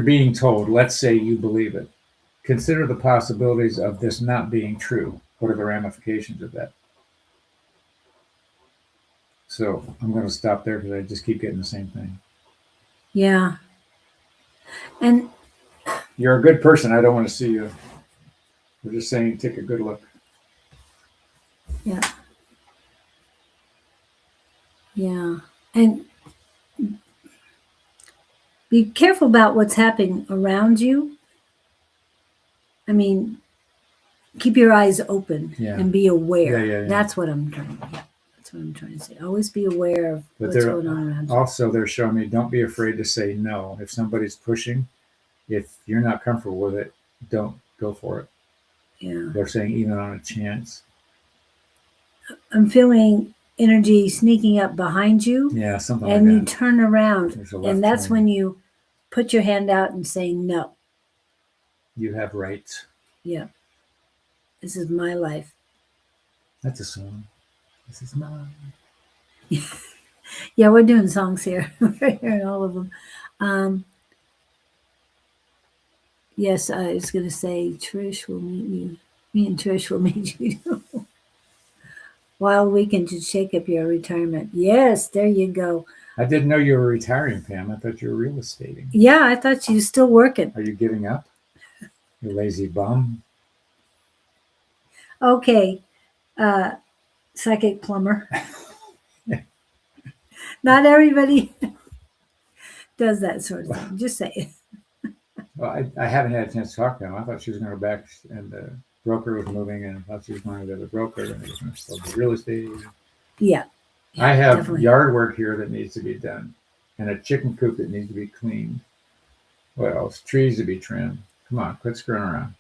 being told. Let's say you believe it. Consider the possibilities of this not being true. What are the ramifications of that? So I'm going to stop there because I just keep getting the same thing. Yeah. And you're a good person. I don't want to see you. We're just saying take a good look. Yeah. Yeah. And be careful about what's happening around you. I mean, keep your eyes open and be aware. Yeah. That's what I'm trying. Yeah, that's what I'm trying to say. Always be aware of what's going on around you. Also, they're showing me don't be afraid to say no. If somebody's pushing, if you're not comfortable with it, don't go for it. Yeah. They're saying even on a chance. I'm feeling energy sneaking up behind you, Yeah, something and like you that. turn around, There's a left and that's turn. when you put your hand out and say no. You have rights. Yeah, this is my life. That's a song. This is mine. Yeah, we're doing songs here. We're hearing all of them. Um, yes, I was going to say Trish will meet you. Me and Trish will meet you. Wild weekend to shake up your retirement. Yes, there you go. I didn't know you were retiring, Pam. I thought you were real estating. Yeah, I thought you were still working. Are you giving up? You lazy bum. Okay, uh, psychic plumber. Not everybody does that sort of thing. Just say it. Well, I haven't had a chance to talk to him. I thought she was going to go back, and the broker was moving, and I thought she was going to the broker, and it was going to still be real estate. Yeah. I have definitely. yard work here that needs to be done, and a chicken coop that needs to be cleaned. What else? Trees to be trimmed. Come on, quit screwing around.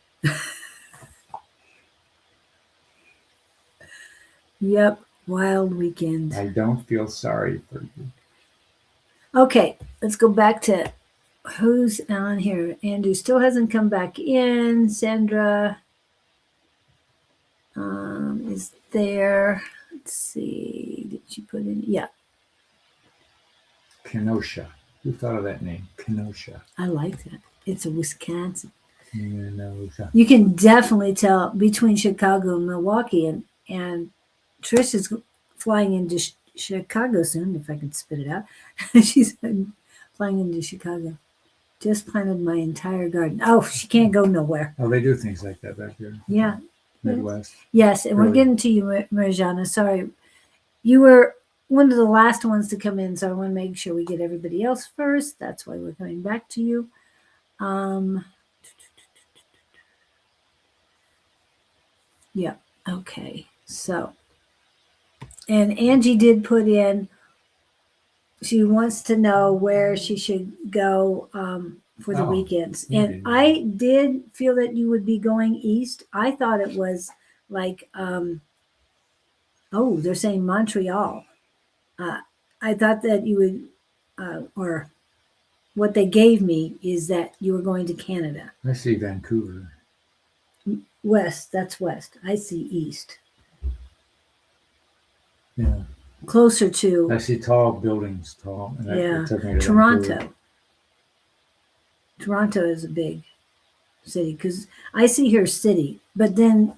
Yep. Wild weekend. I don't feel sorry for you. Okay, let's go back to who's on here. Andrew still hasn't come back in. Sandra is there. Let's see. Did she put in? Yeah, Kenosha. Who thought of that name? Kenosha. I like that. It's a Wisconsin. Kenosha. You can definitely tell between Chicago and Milwaukee, and Trish is flying into Chicago soon, if I can spit it out. She's flying into Chicago. Just planted my entire garden. Oh, she can't go nowhere. Oh, they do things like that back here. Yeah. Midwest. Yes, and we're Really? getting to you, Marjana. Sorry. You were one of the last ones to come in, so I want to make sure we get everybody else first. That's why we're coming back to you. Yeah. Okay. So, and Angie did put in, she wants to know where she should go for the Oh, weekends. you And did. I did feel that you would be going east. I thought it was like, oh, they're saying Montreal. I thought that you would, or what they gave me is that you were going to Canada. I see Vancouver. West, that's west. I see east. Yeah. Closer to, I see tall buildings, tall. And yeah, it took me to Toronto. Vancouver. Toronto is a big city because I see here city, but then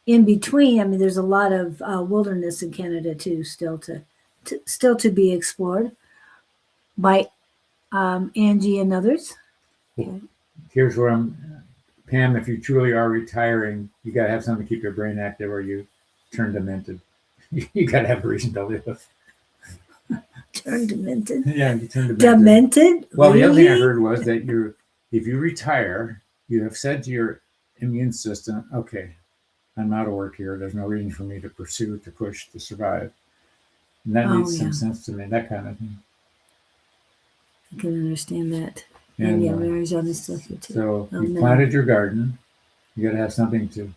in between, I mean, there's a lot of wilderness in Canada too, still to be explored by Angie and others. Okay. Here's where Pam, if you truly are retiring, you got to have something to keep your brain active or you turn demented. You got to have a reason to live. Turn demented. Yeah, you turn demented. Demented? Well, really? the other thing I heard was that if you retire, you have said to your immune system, okay, I'm out of work here. There's no reason for me to pursue, to push, to survive. And that Oh, makes some yeah. sense to me, that kind of thing. I can understand that. And yeah, Mary's on this stuff here too. So Oh, you no. planted your garden. You got to have something to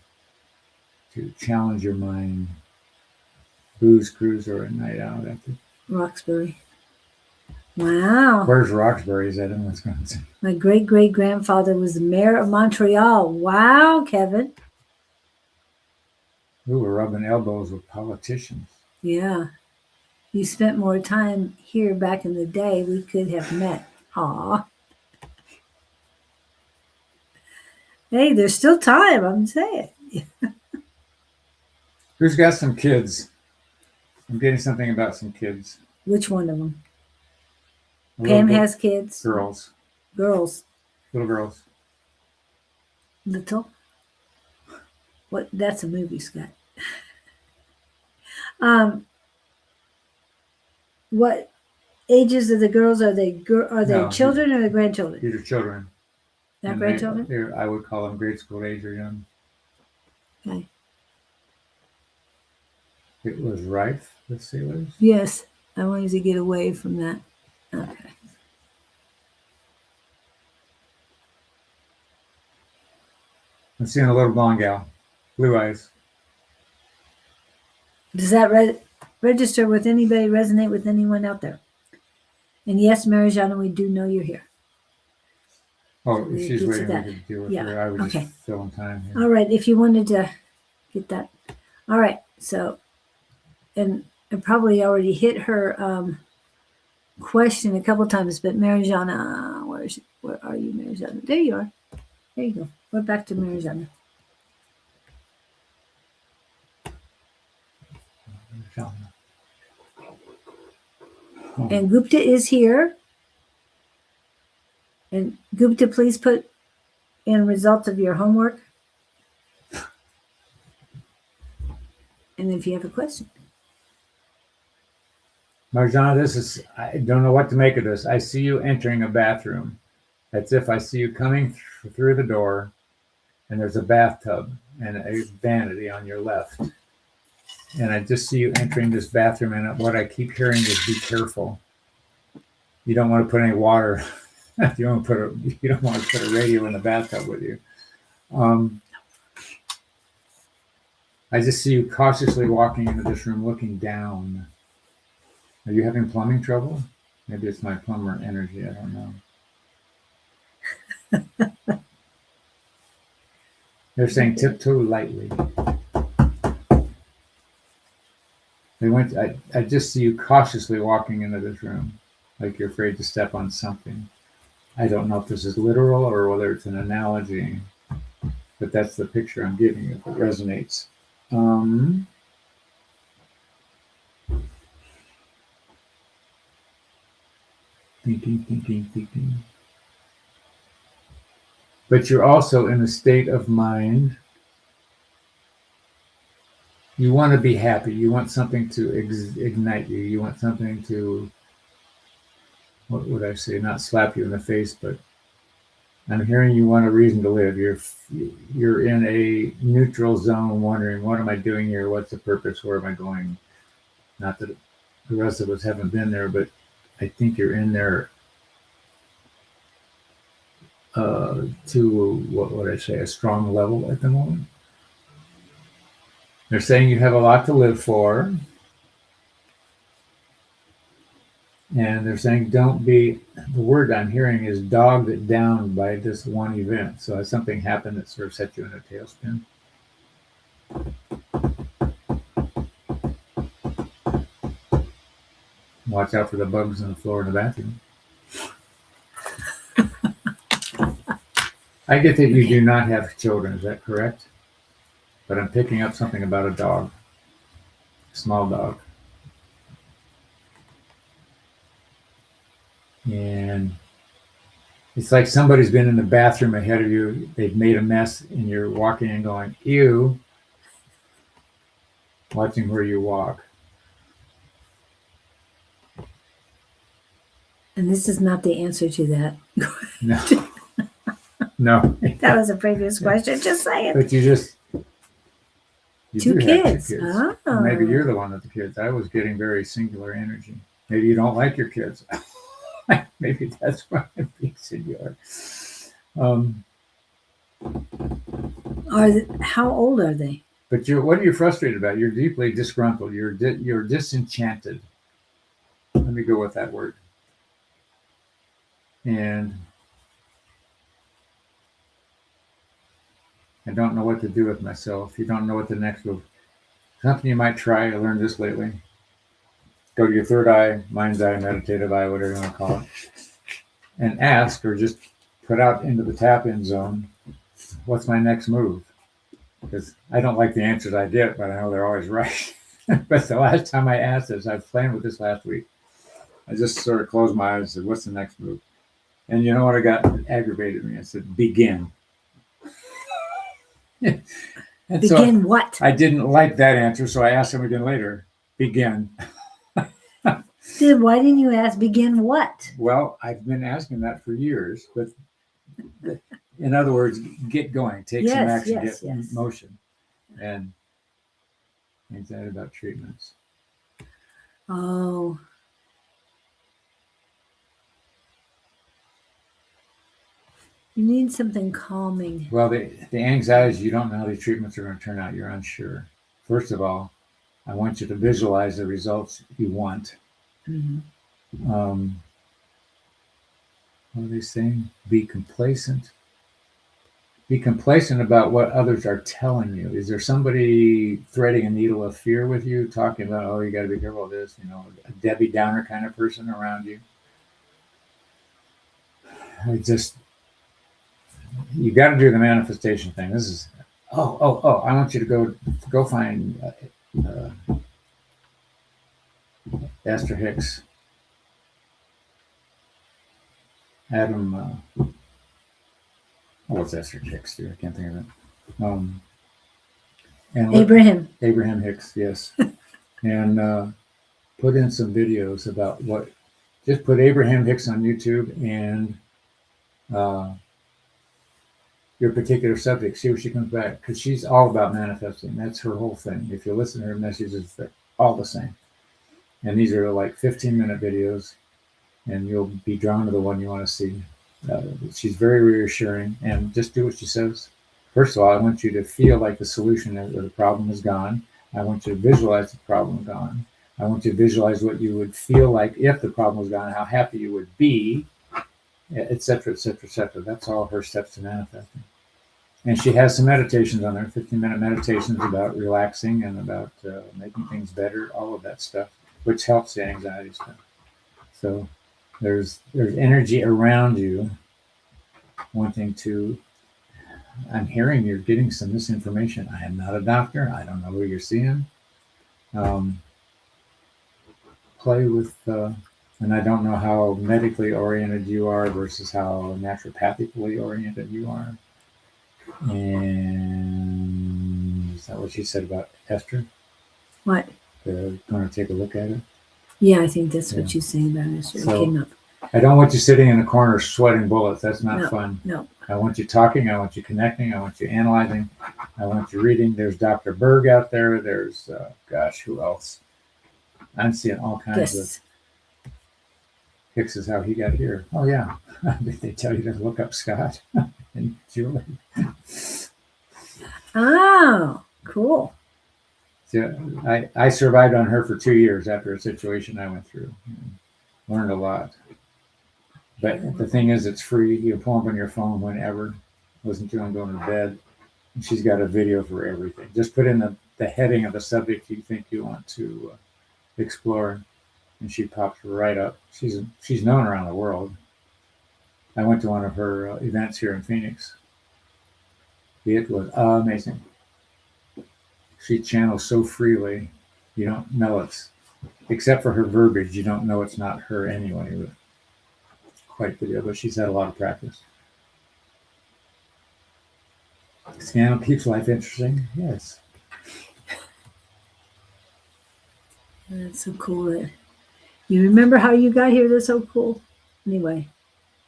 challenge your mind. Booze cruise or a night out at the. Roxbury. Wow. Where's Roxbury? Is that in Wisconsin? My great great grandfather was the mayor of Montreal. Wow, Kevin. Ooh, we're rubbing elbows with politicians. Yeah. You spent more time here back in the day. We could have met. Aw. Hey, there's still time. I'm saying. Who's got some kids? I'm getting something about some kids. Which one of them? A Pam little has kids. girls. Girls. Little girls. Little. What? That's a movie, Scott. What ages of the girls are they? Are they No, children or the grandchildren? These are children. Not And grandchildren. I would call them grade school age or young. Okay. It was rife with sailors. Yes, I wanted to get away from that. Okay. I'm seeing a little blonde gal, blue eyes. Does that register with anybody, resonate with anyone out there. And yes, Marijana, we do know you're here. Oh, We if she's get to waiting, we that. could deal with Yeah, her. I would okay. just fill in time here. All right, if you wanted to get that. All right, so, and I probably already hit her question a couple times, but Marijana, where are you, Marijana? There you are. There you go. We're back to Marijana. And Gupta is here. And Gupta, please put in results of your homework. And if you have a question. Marjana, I don't know what to make of this. I see you entering a bathroom. It's if I see you coming through the door, and there's a bathtub and a vanity on your left. And I just see you entering this bathroom, and what I keep hearing is be careful. You don't want to put any water. You don't want to put a radio in the bathtub with you. I just see you cautiously walking into this room, looking down. Are you having plumbing trouble? Maybe it's my plumber energy. I don't know. They're saying tiptoe lightly. I just see you cautiously walking into this room, like you're afraid to step on something. I don't know if this is literal or whether it's an analogy, but that's the picture I'm giving you if it resonates. Thinking. But you're also in a state of mind. You want to be happy. You want something to ignite you. You want something to, what would I say, not slap you in the face, but I'm hearing you want a reason to live. You're in a neutral zone wondering, what am I doing here? What's the purpose? Where am I going? Not that the rest of us haven't been there, but I think you're in there to, what would I say, a strong level at the moment. They're saying you have a lot to live for. And they're saying don't be, the word I'm hearing is dogged down by this one event. So has something happened that sort of set you in a tailspin? Watch out for the bugs on the floor in the bathroom. I get that you do not have children, is that correct? But I'm picking up something about a dog, a small dog. And it's like somebody's been in the bathroom ahead of you. They've made a mess, and you're walking and going, ew, watching where you walk. And this is not the answer to that. No. No. That was a previous question. Just saying. But you Two do have kids. two kids. Oh. Maybe you're the one with the kids. I was getting very singular energy. Maybe you don't like your kids. Maybe that's why I'm being singular. How old are they? But what are you frustrated about? You're deeply disgruntled. You're disenchanted. Let me go with that word. And I don't know what to do with myself. You don't know what the next move. Something you might try. I learned this lately. Go to your third eye, mind's eye, meditative eye, whatever you want to call it, and ask, or just put out into the tap-in zone, what's my next move? Because I don't like the answers I get, but I know they're always right. But the last time I asked this, I was playing with this last week. I just sort of closed my eyes and said, what's the next move? And you know what? It aggravated me. I said, begin. And begin what? I didn't like that answer, so I asked him again later. Begin. Then why didn't you ask begin what? Well, I've been asking that for years, but in other words, get going, take some action, get motion, and anxiety about treatments. Oh. You need something calming. Well, the anxiety is you don't know how the treatments are going to turn out. You're unsure. First of all, I want you to visualize the results you want. Mm-hmm. What are they saying? Be complacent. Be complacent about what others are telling you. Is there somebody threading a needle of fear with you, talking about, oh, you got to be careful of this, a Debbie Downer kind of person around you? You got to do the manifestation thing. This is, I want you to go find Esther Hicks, Adam, what's Esther Hicks do? I can't think of it. And Abraham Hicks, yes. And put in some videos about just put Abraham Hicks on YouTube and your particular subject, see where she comes back, because she's all about manifesting. That's her whole thing. If you listen to her messages, they're all the same. And these are like 15-minute videos, and you'll be drawn to the one you want to see. She's very reassuring, and just do what she says. First of all, I want you to feel like the solution or the problem is gone. I want you to visualize the problem gone. I want you to visualize what you would feel like if the problem was gone, how happy you would be, et cetera, et cetera, et cetera. That's all her steps to manifesting. And she has some meditations on there, 15-minute meditations about relaxing and about making things better, all of that stuff, which helps the anxiety stuff. So there's energy around you wanting to. I'm hearing you're getting some misinformation. I am not a doctor. I don't know who you're seeing. Play with, and I don't know how medically oriented you are versus how naturopathically oriented you are. And is that what she said about Esther? What? Going to take a look at it? Yeah, I think that's what you say about Esther. It came up. I don't want you sitting in a corner sweating bullets. That's not fun. No. I want you talking. I want you connecting. I want you analyzing. I want you reading. There's Dr. Berg out there. There's, who else? I'm seeing all kinds of. Hicks is how he got here. Oh, yeah. Did they tell you to look up Scott and Julie? Oh, cool. So I survived on her for 2 years after a situation I went through. Learned a lot. But the thing is, it's free. You can pull up on your phone whenever. Listen to them going to bed. And she's got a video for everything. Just put in the heading of the subject you think you want to explore, and she pops right up. She's known around the world. I went to one of her events here in Phoenix. It was amazing. She channels so freely, you don't know except for her verbiage, you don't know it's not her anyway. But quite video, but she's had a lot of practice. Scandal keeps life interesting. Yes. That's so cool. You remember how you got here? That's so cool. Anyway.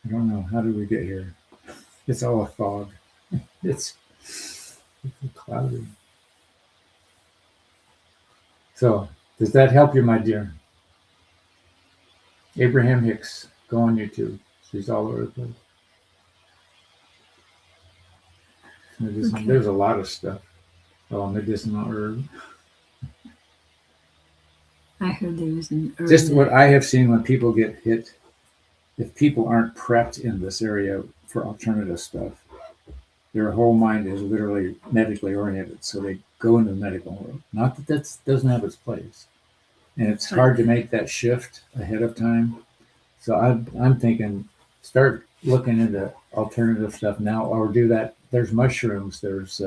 I don't know. How did we get here? It's all a fog. It's cloudy. So, does that help you, my dear? Abraham Hicks. Go on YouTube. She's all over the place. There's a lot of stuff. Oh, medicinal herb. I heard there was an herb. Just what I have seen when people get hit, if people aren't prepped in this area for alternative stuff, their whole mind is literally medically oriented. So they go into the medical world. Not that that doesn't have its place. And it's hard to make that shift ahead of time. So I'm thinking, start looking into alternative stuff now, or do that. There's mushrooms. There's,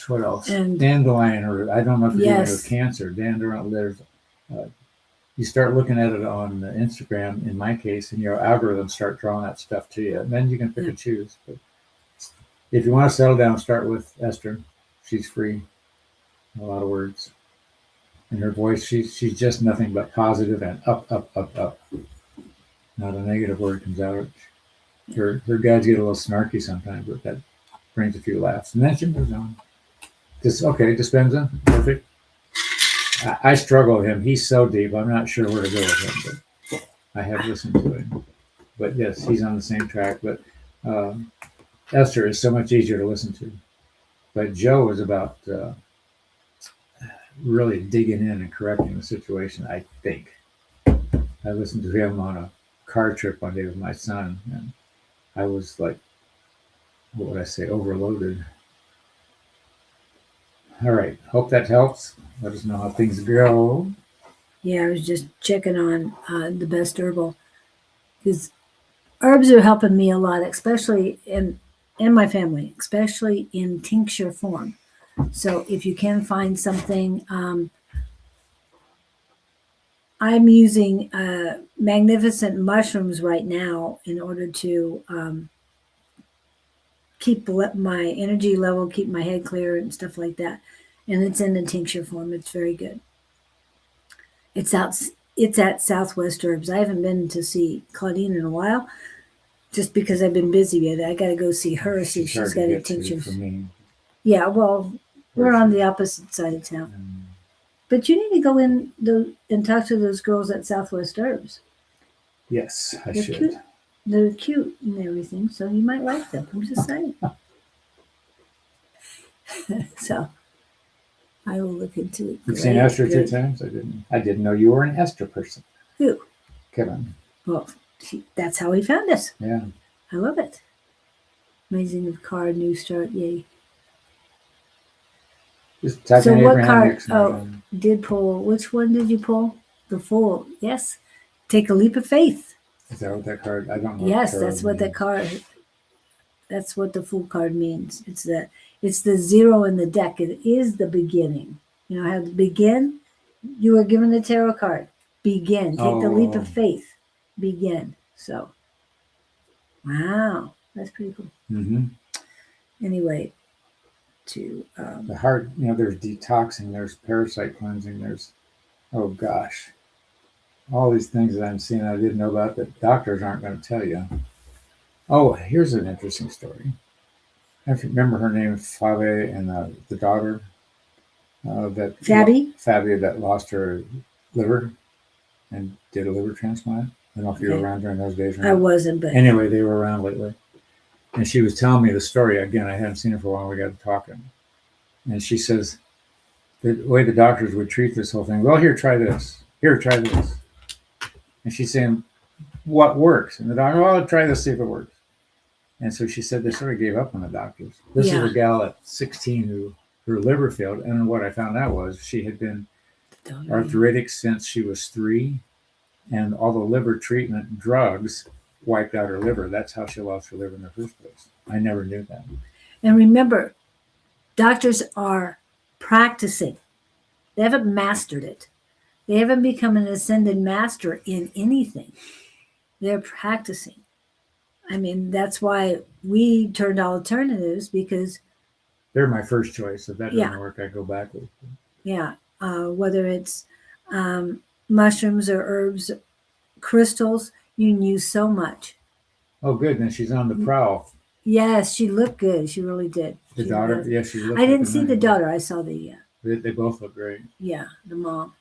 what else? And dandelion, or I don't know if you're doing cancer. Dandelion. There's, you start looking at it on Instagram, in my case, and your algorithms start drawing that stuff to you. And then you can pick and choose. But if you want to settle down, start with Esther. She's free. A lot of words. And her voice, she's just nothing but positive and up, up, up, up. Not a negative word comes out. Her guys get a little snarky sometimes, but that brings a few laughs. And then she moves on. Dispenza, perfect. I struggle with him. He's so deep. I'm not sure where to go with him, but I have listened to him. But yes, he's on the same track. But Esther is so much easier to listen to. But Joe is about really digging in and correcting the situation, I think. I listened to him on a car trip one day with my son, and I was like, what would I say, overloaded. All right. Hope that helps. Let us know how things go. Yeah, I was just checking on the best herbal because herbs are helping me a lot, especially in and my family, especially in tincture form. So if you can find something, I'm using magnificent mushrooms right now in order to keep my energy level, keep my head clear, and stuff like that. And it's in a tincture form. It's very good. It's out. It's at Southwest Herbs. I haven't been to see Claudine in a while, just because I've been busy with it. I got to go see her, see if She's hard she's to got any get to tinctures. for me. Yeah, well, we're Where's on she? the opposite side of town. Um, But you need to go in and talk to those girls at Southwest Herbs. yes, I They're should. cute. They're cute and everything, so you might like them. I'm just saying. So I will look into it. You've seen Great, Esther 2 good. times? I didn't. I didn't know you were an Esther person. Who? Kevin. Well, that's how he found us. Yeah. I love it. Amazing card, new start, yay. Just type So in what Abraham card? Nixon. Oh, did pull. Which one did you pull? The Fool. Yes. Take a leap of faith. Is that what that card? I don't know. Yes, tarot that's what that means. card. That's what the Fool card means. It's the zero in the deck. It is the beginning. You know how to begin. You are given the tarot card. Begin. Take the leap Oh. of faith. Begin. So, wow, that's pretty cool. Mm-hmm. Anyway, to The heart, there's detoxing, there's parasite cleansing, there's, oh gosh, all these things that I'm seeing I didn't know about that doctors aren't going to tell you. Oh, here's an interesting story. I remember her name, Fave, and the daughter that Fabi, that lost her liver and did a liver transplant. I don't know if you were Okay. around during those days or I not. wasn't, but Anyway, they were around lately. And she was telling me the story. Again, I hadn't seen her for a while. We got to talking. And she says, the way the doctors would treat this whole thing, well, here, try this. Here, try this. And she's saying, what works? And the doctor, well, try this, see if it works. And so she said they sort of gave up on the doctors. This Yeah. is a gal at 16 who her liver failed. And what I found out was she had been arthritic since she was 3. And all the liver treatment drugs wiped out her liver. That's how she lost her liver in the first place. I never knew that. And remember, doctors are practicing. They haven't mastered it. They haven't become an ascended master in anything. They're practicing. I mean, that's why we turned to alternatives because, They're my first choice. If that doesn't Yeah. work, I go backwards. yeah, whether it's mushrooms or herbs, crystals, you can use so much. Oh, good. Then she's on the prowl. Yes, she looked good. She really did. The She daughter, looked- yes, she looked. I like didn't a see the nine. daughter. I saw the They both look great. the mom.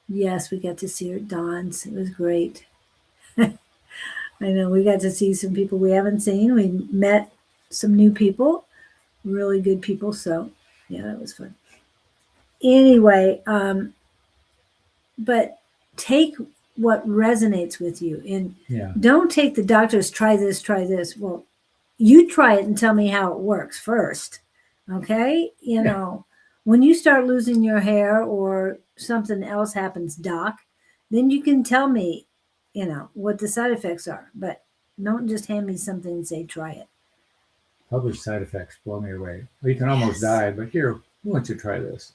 Yes, we got to see her at Dawn's. It was great. I know we got to see some people we haven't seen. We met some new people, really good people. So yeah, that was fun. Anyway, but take what resonates with you and Yeah. don't take the doctors, try this, try this. Well, you try it and tell me how it works first. Okay. When you start losing your hair or something else happens, doc, then you can tell me, what the side effects are. But don't just hand me something and say, try it. Published side effects blow me away. Well, you can almost die, but here, why don't you try this?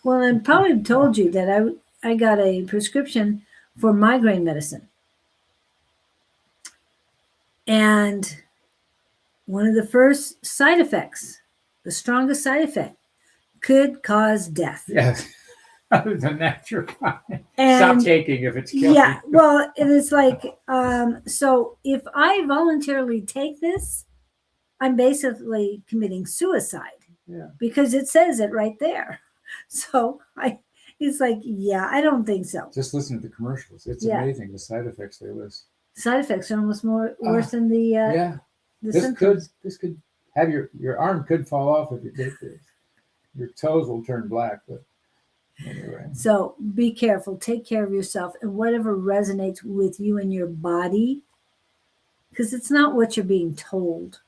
Well, I probably told you that I got a prescription for migraine medicine. And one of the first side effects, the strongest side effect, could cause death. Yes. Other than that, you're fine. Stop And taking if it's killing yeah, you. well, it is like, so if I voluntarily take this, I'm basically committing suicide Yeah. because it says it right there. So it's like, yeah, I don't think so. Just listen to the commercials. It's Yeah. amazing the side effects they list. Side effects are almost worse than the Yeah. the This symptoms. could have your arm could fall off if you take this. Your toes will turn black, but anyway. So be careful. Take care of yourself and whatever resonates with you and your body, because it's not what you're being told.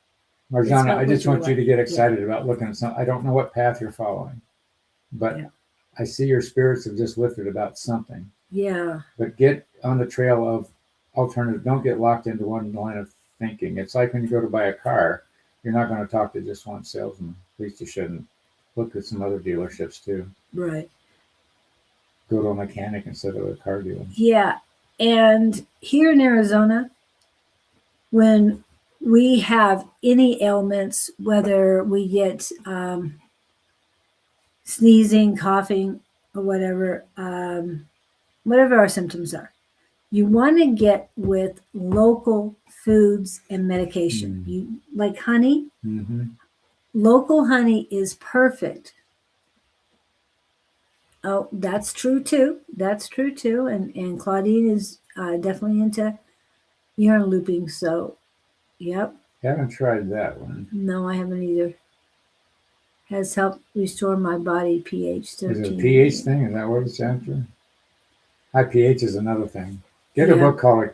Marjana, I just you're want you like. to get excited about looking at something. I don't know what path you're following, but Yeah. I see your spirits have just lifted about something. Yeah. But get on the trail of alternative. Don't get locked into one line of thinking. It's like when you go to buy a car, you're not going to talk to just one salesman. At least you shouldn't. Look at some other dealerships too. Right. Go to a mechanic instead of a car dealer. Yeah. And here in Arizona, when we have any ailments, whether we get sneezing, coughing, or whatever our symptoms are, you want to get with local foods and medication. You like honey. Mm-hmm. Local honey is perfect. Oh, that's true too. That's true too. And Claudine is definitely into urine looping. So, yep. Haven't tried that one. No, I haven't either. Has helped restore my body pH 13. Is it a pH thing? Is that what it's after? High pH is another thing. Get a Yeah. book called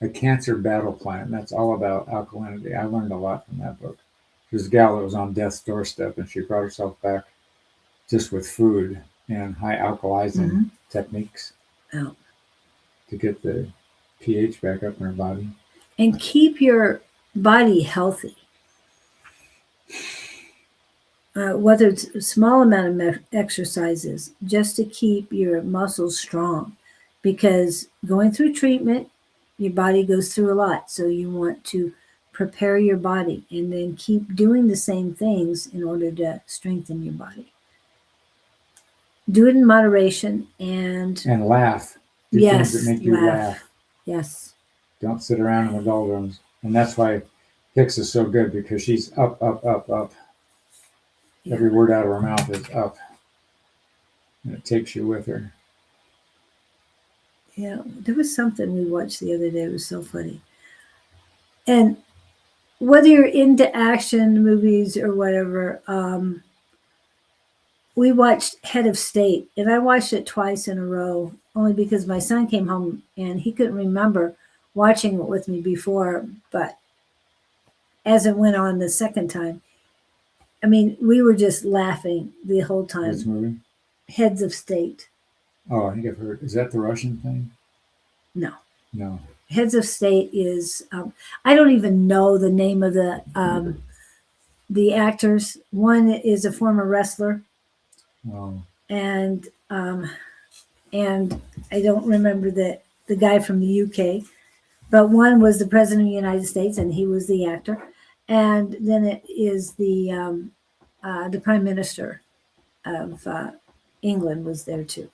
A Cancer Battle Plan. That's all about alkalinity. I learned a lot from that book. There's a gal that was on death's doorstep, and she brought herself back just with food and high alkalizing techniques Oh. to get the pH back up in her body. And keep your body healthy. Whether it's a small amount of exercises, just to keep your muscles strong. Because going through treatment, your body goes through a lot. So you want to prepare your body and then keep doing the same things in order to strengthen your body. Do it in moderation and laugh. Do yes, things that make you laugh. Yes. Don't sit around in the doldrums. And that's why Hicks is so good, because she's up, up, up, up. Yeah. Every word out of her mouth is up. And it takes you with her. Yeah, there was something we watched the other day. It was so funny. And whether you're into action movies or whatever, we watched Head of State, and I watched it twice in a row, only because my son came home and he couldn't remember watching it with me before. But as it went on the second time, I mean, we were just laughing the whole time. This movie? Heads of State. Oh, I think I've heard. Is that the Russian thing? No. No. Heads of State is, I don't even know the name of the actors. One is a former wrestler. Oh. And I don't remember the guy from the UK, but one was the president of the United States, and he was the actor. And then it is the prime minister of England was there too.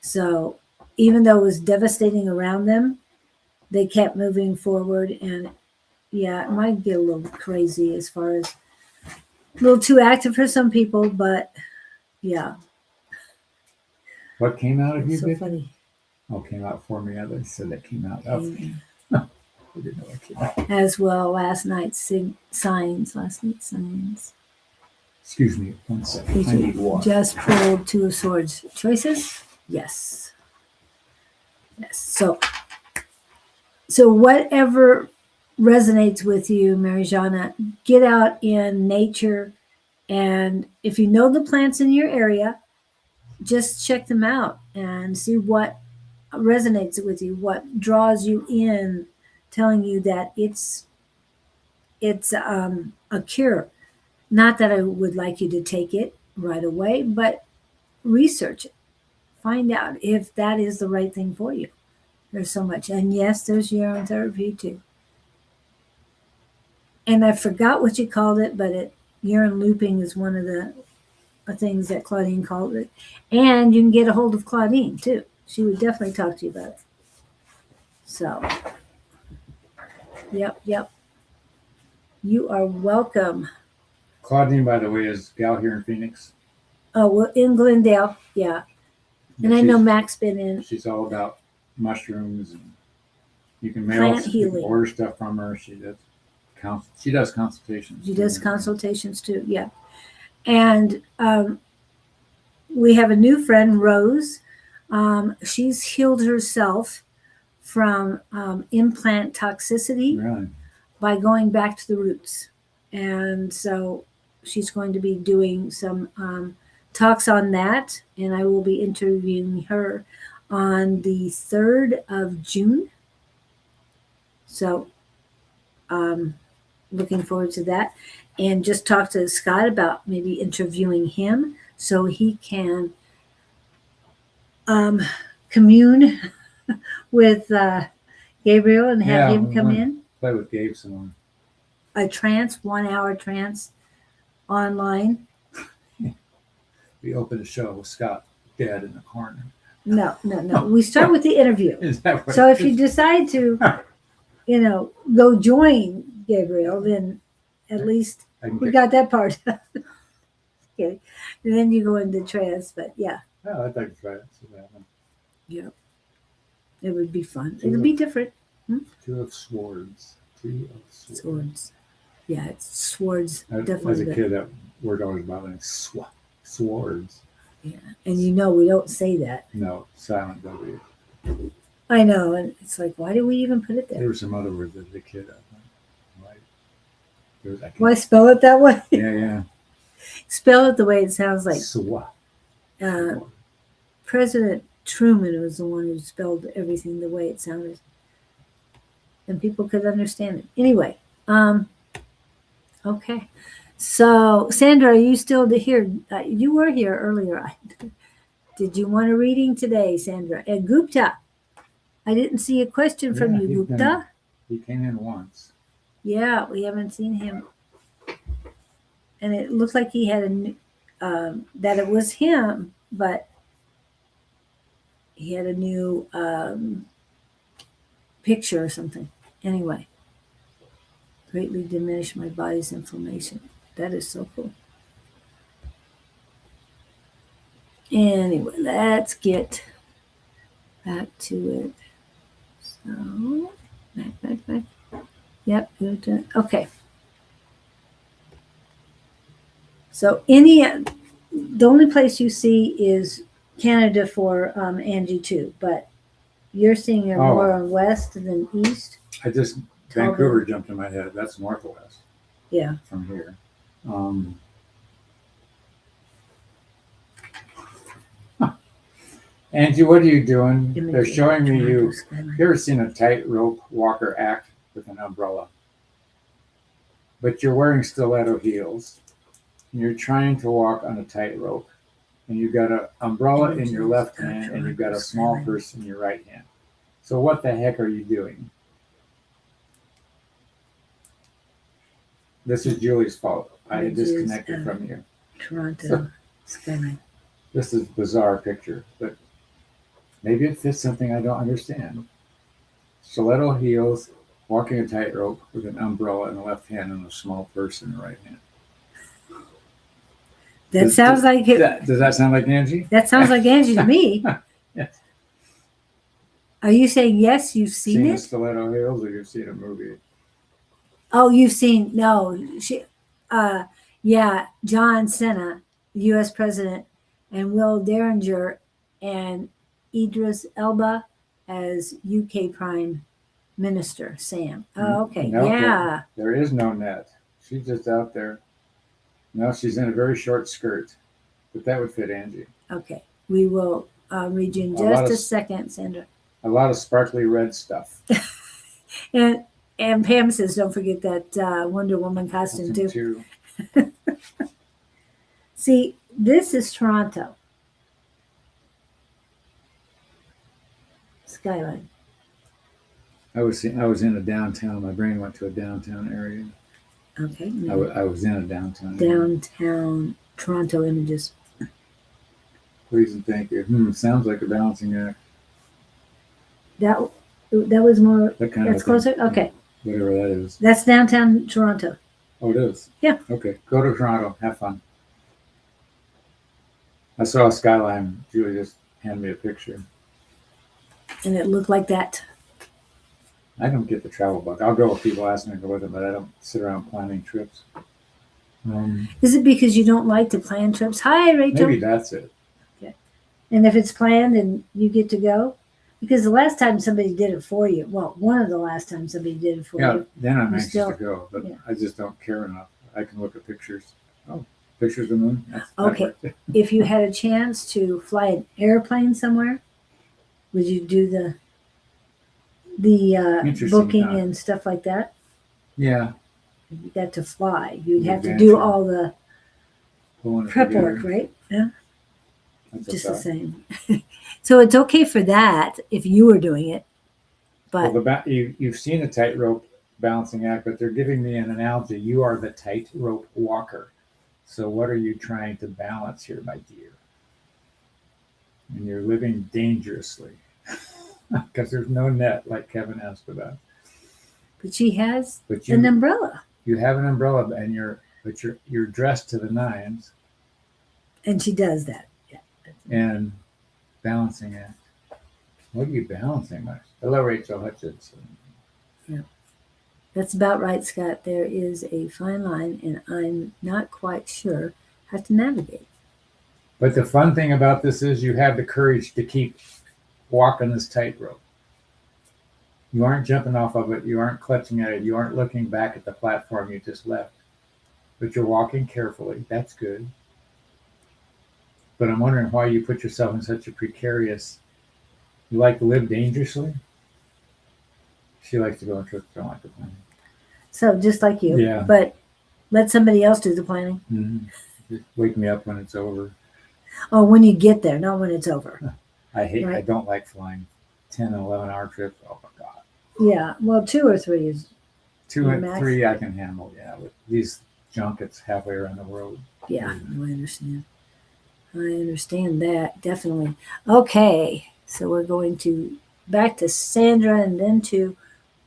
So even though it was devastating around them, they kept moving forward. And yeah, it might get a little crazy as far as a little too active for some people, but yeah. What came out of you? So funny. Oh, came out for me. I said that came out of me. I didn't know what came out. As well, last night's signs. Excuse me, 1 second. I need water. Just pulled Two of Swords. Choices? Yes. Yes. So whatever resonates with you, Marijana, get out in nature. And if you know the plants in your area, just check them out and see what resonates with you, what draws you in, telling you that it's a cure. Not that I would like you to take it right away, but research it. Find out if that is the right thing for you. There's so much. And yes, there's urine therapy too. And I forgot what you called it, but urine looping is one of the things that Claudine called it. And you can get a hold of Claudine too. She would definitely talk to you about it. So, yep. You are welcome. Claudine, by the way, is gal here in Phoenix. Oh, well, in Glendale, yeah. And I know Mac's been in. She's all about mushrooms, and you can Plant healing. Order stuff from her. She does consultations. She does consultations too, yeah. And we have a new friend, Rose. She's healed herself from implant toxicity Really? by going back to the roots. And so she's going to be doing some talks on that. And I will be interviewing her on the 3rd of June. So looking forward to that. And just talk to Scott about maybe interviewing him so he can commune with Gabriel and have Yeah, him we come want to in. play with Gabe some more. A trance, 1 hour trance online. We open the show with Scott dead in the corner. No. We start with the interview. Is that what So it if you is? decide to, go join Gabriel, then at least I can we pick- got that part. Okay. And then you go into trance, but yeah, Oh, I'd like to try it. See what happens. it would be fun. It'll be different. Two of Swords. Two of Swords. Swords. Yeah, it's swords. As Definitely. a kid, that word always bothered me. Swords. Yeah. And we don't say that. No, silent W. I know. And it's like, why do we even put it There there? were some other words as a kid. Why spell it that way? Yeah. Spell it the way it sounds like. Swat. President Truman was the one who spelled everything the way it sounded. And people could understand it. Anyway, okay. So, Sandra, are you still here? You were here earlier. Did you want a reading today, Sandra? And Gupta, I didn't see a question from Yeah, you, he's Gupta. He came in once. Yeah, we haven't seen him. And it looked like he had that it was him, but he had a new picture or something. Anyway, greatly diminish my body's inflammation. That is so cool. Anyway, let's get back to it. So, back. Yep, good. Okay. So the only place you see is Canada for Angie too, but you're seeing her more on west than east. Vancouver jumped in my head. That's northwest. Yeah. From here. Angie, what are you doing? They're showing me you. Have you ever seen a tightrope walker act with an umbrella? But you're wearing stiletto heels. And you're trying to walk on a tightrope. And you've got an umbrella in your left hand and you've got a small purse in your right hand. So what the heck are you doing? This is Julie's fault. I disconnected from you. Toronto skyline. This is a bizarre picture, but maybe it fits something I don't understand. Stiletto heels, walking a tightrope with an umbrella in the left hand and a small purse in the right hand. That sounds like it. Does that sound like Angie? That sounds like Angie to me. Yes. Are you saying yes? You've seen The it? stiletto heels, or you've seen a movie? Oh, you've seen she. Yeah, John Cena, U.S. president, and Will Derringer, and Idris Elba as U.K. Prime Minister Sam. Oh, okay, No, yeah. There is no net. She's just out there. No, she's in a very short skirt, but that would fit Angie. Okay, we will read you in just a second, Sandra. A lot of sparkly red stuff. And Pam says, don't forget that Wonder Woman costume too. See, this is Toronto. Skyline. I was in a downtown. My brain went to a downtown area. Okay. I was in a downtown. Downtown Toronto images. Please and thank you. Sounds like a balancing act. That was more. That kind that's of closer. Okay. Whatever that is. That's downtown Toronto. Oh, it is. Yeah. Okay. Go to Toronto. Have fun. I saw a skyline. Julie just handed me a picture. And it looked like that. I don't get the travel bug. I'll go if people ask me to go with them, but I don't sit around planning trips. Is it because you don't like to plan trips? Hi, Rachel. Maybe that's it. And if it's planned and you get to go, because the last time somebody did it for you, well, one of the last times somebody did it for Yeah, you, then I'm You anxious still- to go, but yeah. I just don't care enough. I can look at pictures. Oh, pictures of the moon? That Okay. worked. if you had a chance to fly an airplane somewhere, would you do the Interesting booking thought. and stuff like that? Yeah. If you got to fly, you'd The have to adventure. do all the Pulling it prep together. work, right? Yeah, That's a just the thought. same. So it's okay for that if you were doing it, but Well, you've seen a tightrope balancing act, but they're giving me an analogy. You are the tightrope walker. So what are you trying to balance here, my dear? And you're living dangerously because there's no net, like Kevin asked about. she has But an umbrella, you have an umbrella, and you're dressed to the nines, and she does that. Yeah. and balancing act. What are you balancing, Max? Hello, Rachel Hutchinson. That's about right, Scott. There is a fine line, and I'm not quite sure how to navigate. But the fun thing about this is you have the courage to keep walking this tightrope. You aren't jumping off of it. You aren't clutching at it. You aren't looking back at the platform you just left. But you're walking carefully. That's good. But I'm wondering why you put yourself in such a precarious. You like to live dangerously? She likes to go on trips. Don't like to plan. So just like you, Yeah. but let somebody else do the planning. Mm-hmm. Just wake me up when it's over. Oh, when you get there, not when it's over. I Right. don't like flying 10 and 11-hour trips. Oh my God. Yeah, well, 2 or 3 is 2 Your and max? 3 I can handle. Yeah, with these junkets halfway around the world. yeah. No, I understand. I understand that definitely. Okay, so we're going to back to Sandra and then to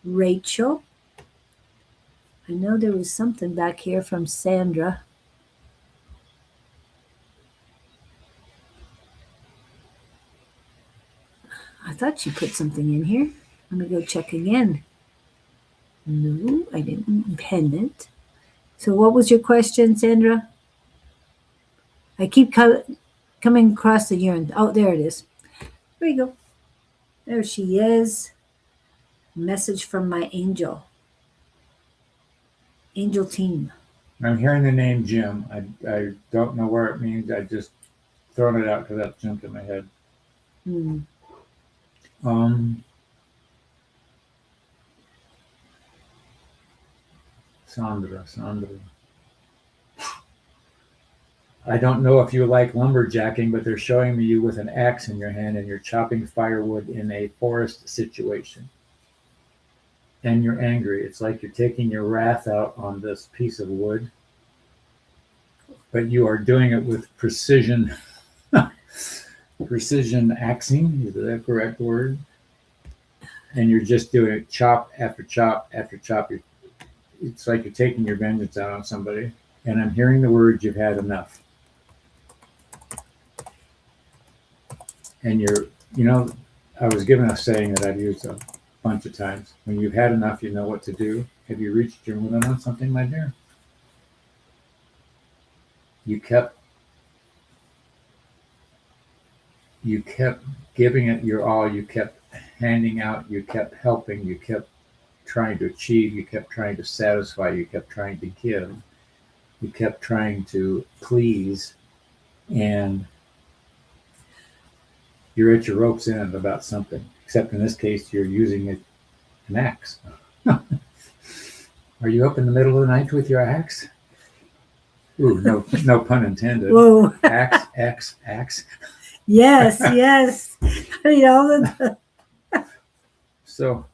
Rachel. I know there was something back here from Sandra. I thought she put something in here. Let me go check again. No, I didn't. Pendant. So, what was your question, Sandra? I keep coming across the urine. Oh, there it is. There you go. There she is. Message from my angel. Angel team. I'm hearing the name Jim. I don't know where it means. I just thrown it out because that jumped in my head. Hmm. Sandra. I don't know if you like lumberjacking, but they're showing me you with an axe in your hand and you're chopping firewood in a forest situation. And you're angry. It's like you're taking your wrath out on this piece of wood, but you are doing it with precision. Precision axing, is that the correct word? And you're just doing chop after chop after chop. It's like you're taking your vengeance out on somebody. And I'm hearing the words, you've had enough. And I was given a saying that I've used a bunch of times. When you've had enough, you know what to do. Have you reached your limit on something, my dear? You kept giving it your all. You kept handing out. You kept helping. You kept trying to achieve. You kept trying to satisfy. You kept trying to give. You kept trying to please. And you're at your rope's end about something. Except in this case, you're using an axe. Are you up in the middle of the night with your axe? Ooh, no pun intended. Whoa. Axe. Yes, yes. All the. So.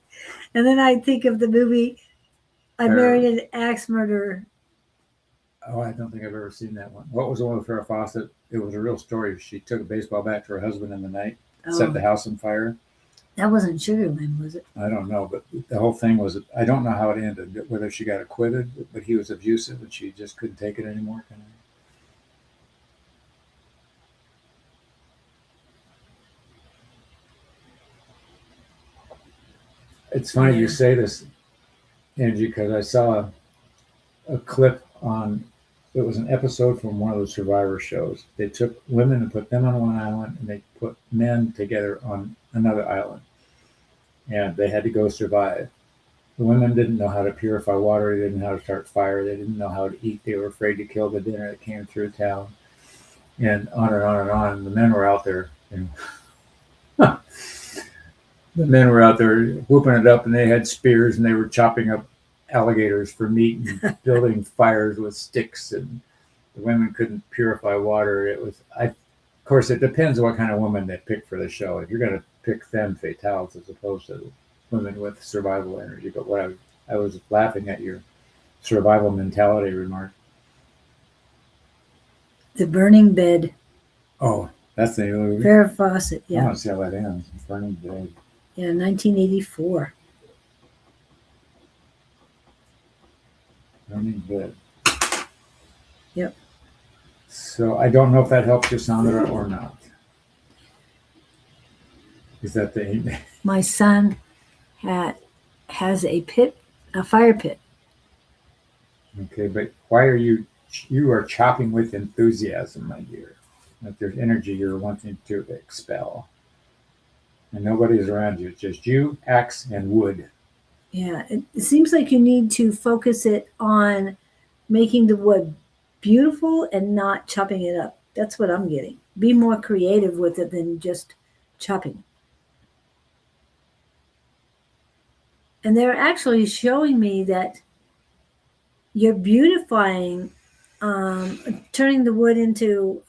And then I think of the movie I Married an Axe Murderer. Oh, I don't think I've ever seen that one. What was the one with Farrah Fawcett? It was a real story. She took a baseball bat to her husband in the night, set the house on fire. That wasn't Sugarland, was it? I don't know, but the whole thing was, I don't know how it ended, whether she got acquitted, but he was abusive and she just couldn't take it anymore. Kind of. It's funny you say this, Angie, because I saw a clip on It was an episode from one of those Survivor shows. They took women and put them on one island, and they put men together on another island, and they had to go survive. The women didn't know how to purify water. They didn't know how to start fire. They didn't know how to eat. They were afraid to kill the dinner that came through town, and on and on and on. The men were out there, and the men were out there whooping it up, and they had spears, and they were chopping up alligators for meat and building fires with sticks. And the women couldn't purify water. It was, of course, it depends on what kind of woman they pick for the show. If you're going to pick femme fatales as opposed to women with survival energy. But what I was laughing at your survival mentality remark. The Burning Bed. Oh, that's the movie. Farrah Fawcett, I yeah. want to see how that ends. Burning Bed. Yeah, 1984. Burning Bed. Yep. So I don't know if that helps you, Sandra, or not. Is that the My son has a fire pit. okay? But why are you are chopping with enthusiasm, my dear? Like there's energy you're wanting to expel, and nobody's around you. It's just you, axe, and wood. Yeah, it seems like you need to focus it on making the wood beautiful and not chopping it up. That's what I'm getting. Be more creative with it than just chopping. And they're actually showing me that you're beautifying, turning the wood into,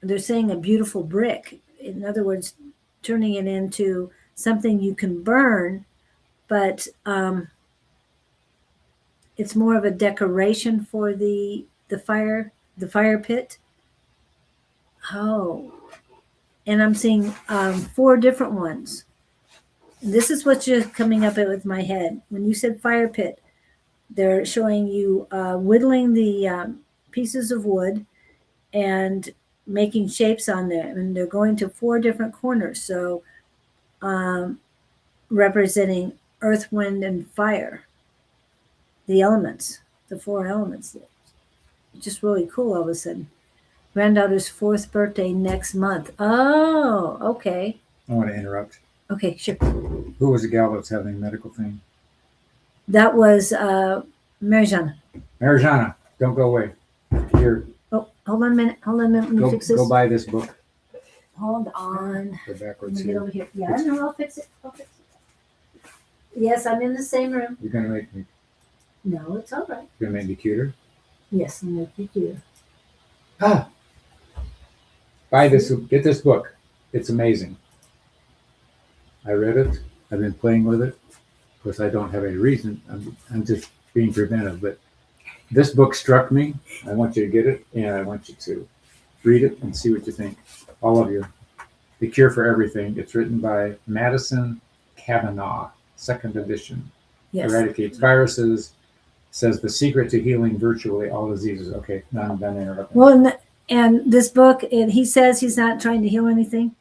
they're saying a beautiful brick. In other words, turning it into something you can burn, but it's more of a decoration for the fire pit. Oh, and I'm seeing 4 different ones. This is what's just coming up with my head. When you said fire pit, they're showing you whittling the pieces of wood and making shapes on there. And they're going to 4 different corners. So representing earth, wind, and fire. The elements, the 4 elements. Just really cool all of a sudden. Granddaughter's 4th birthday next month. Oh, okay. I want to interrupt. Okay, sure. Who was the gal that's having a medical thing? That was Marjana. Marjana, don't go away. Here. Oh, hold on a minute. Let me fix this. Go buy this book. Hold on. Go Let backwards me get here. over here. Yeah, no, I'll fix it. Yes, I'm in the same room. You're gonna make me. No, it's all right. You're gonna make me cuter. Yes, I'm going to pick you. Ah. Buy this. Get this book. It's amazing. I read it. I've been playing with it. Of course, I don't have any reason. I'm just being preventive. But this book struck me. I want you to get it, and I want you to read it and see what you think. All of you. The Cure for Everything. It's written by Madison Cavanaugh, 2nd edition. Yes. Eradicates viruses. Says the secret to healing virtually all diseases. Okay, now I'm done interrupting. Well, and this book, and he says he's not trying to heal anything.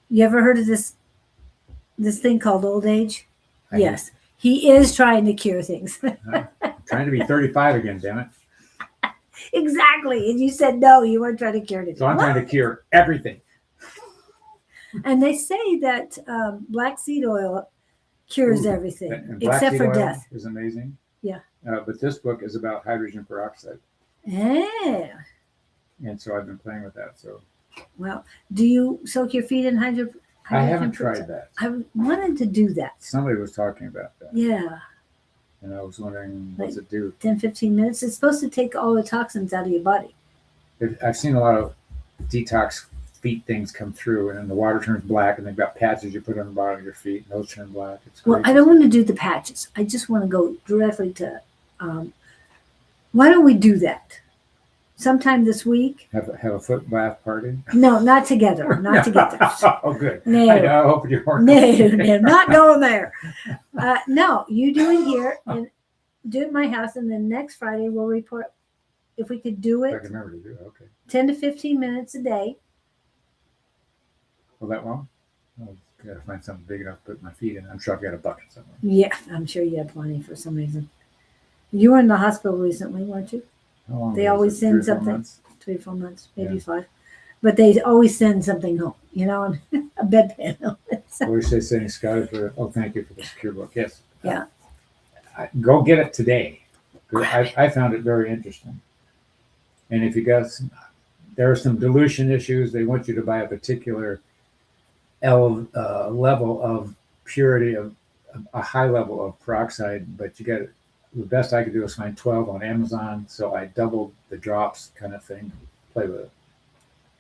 You ever heard of this thing called old age? Yes. He is trying to cure things. I'm trying to be 35 again, damn it. Exactly. And you said no, you weren't trying to cure anything. So I'm trying to cure everything. And they say that black seed oil cures everything And except for oil death. is amazing. Yeah. But this book is about hydrogen peroxide. Yeah. And so I've been playing with that. So Well, do you soak your feet in hydrogen? I haven't tried that. I wanted to do that. Somebody was talking about that. Yeah. And I was wondering, what's it do? 10, 15 minutes. It's supposed to take all the toxins out of your body. I've seen a lot of detox feet things come through, and then the water turns black, and they've got patches you put on the bottom of your feet, and those turn black. It's Well, crazy. I don't want to do the patches. I just want to go directly to. Why don't we do that sometime this week? Have a foot bath party? No, not together. Not together. Oh, good. No. I hope you weren't. No, not going there. No, you do it here and do it at my house, and then next Friday we'll report if we could do I it can remember to do it. Okay. 10 to 15 minutes a day. Well, that long? I've got to find something big enough to put my feet in. I'm sure I've got a bucket somewhere. Yeah, I'm sure you have plenty for some reason. You were in the hospital recently, weren't you? How long They was always it? send 3 or 4 something. months? 3 or 4 months, maybe Yeah. 5. But they always send something home, a bedpan. Always say saying Scotty for, oh, thank you for the secure book. Yes. Yeah. Go get it today. Grab I found it very interesting. And if you got there are some dilution issues. They want you to buy a particular level of purity of a high level of peroxide, but you got the best I could do is find 12 on Amazon. So I doubled the drops kind of thing. Play with it.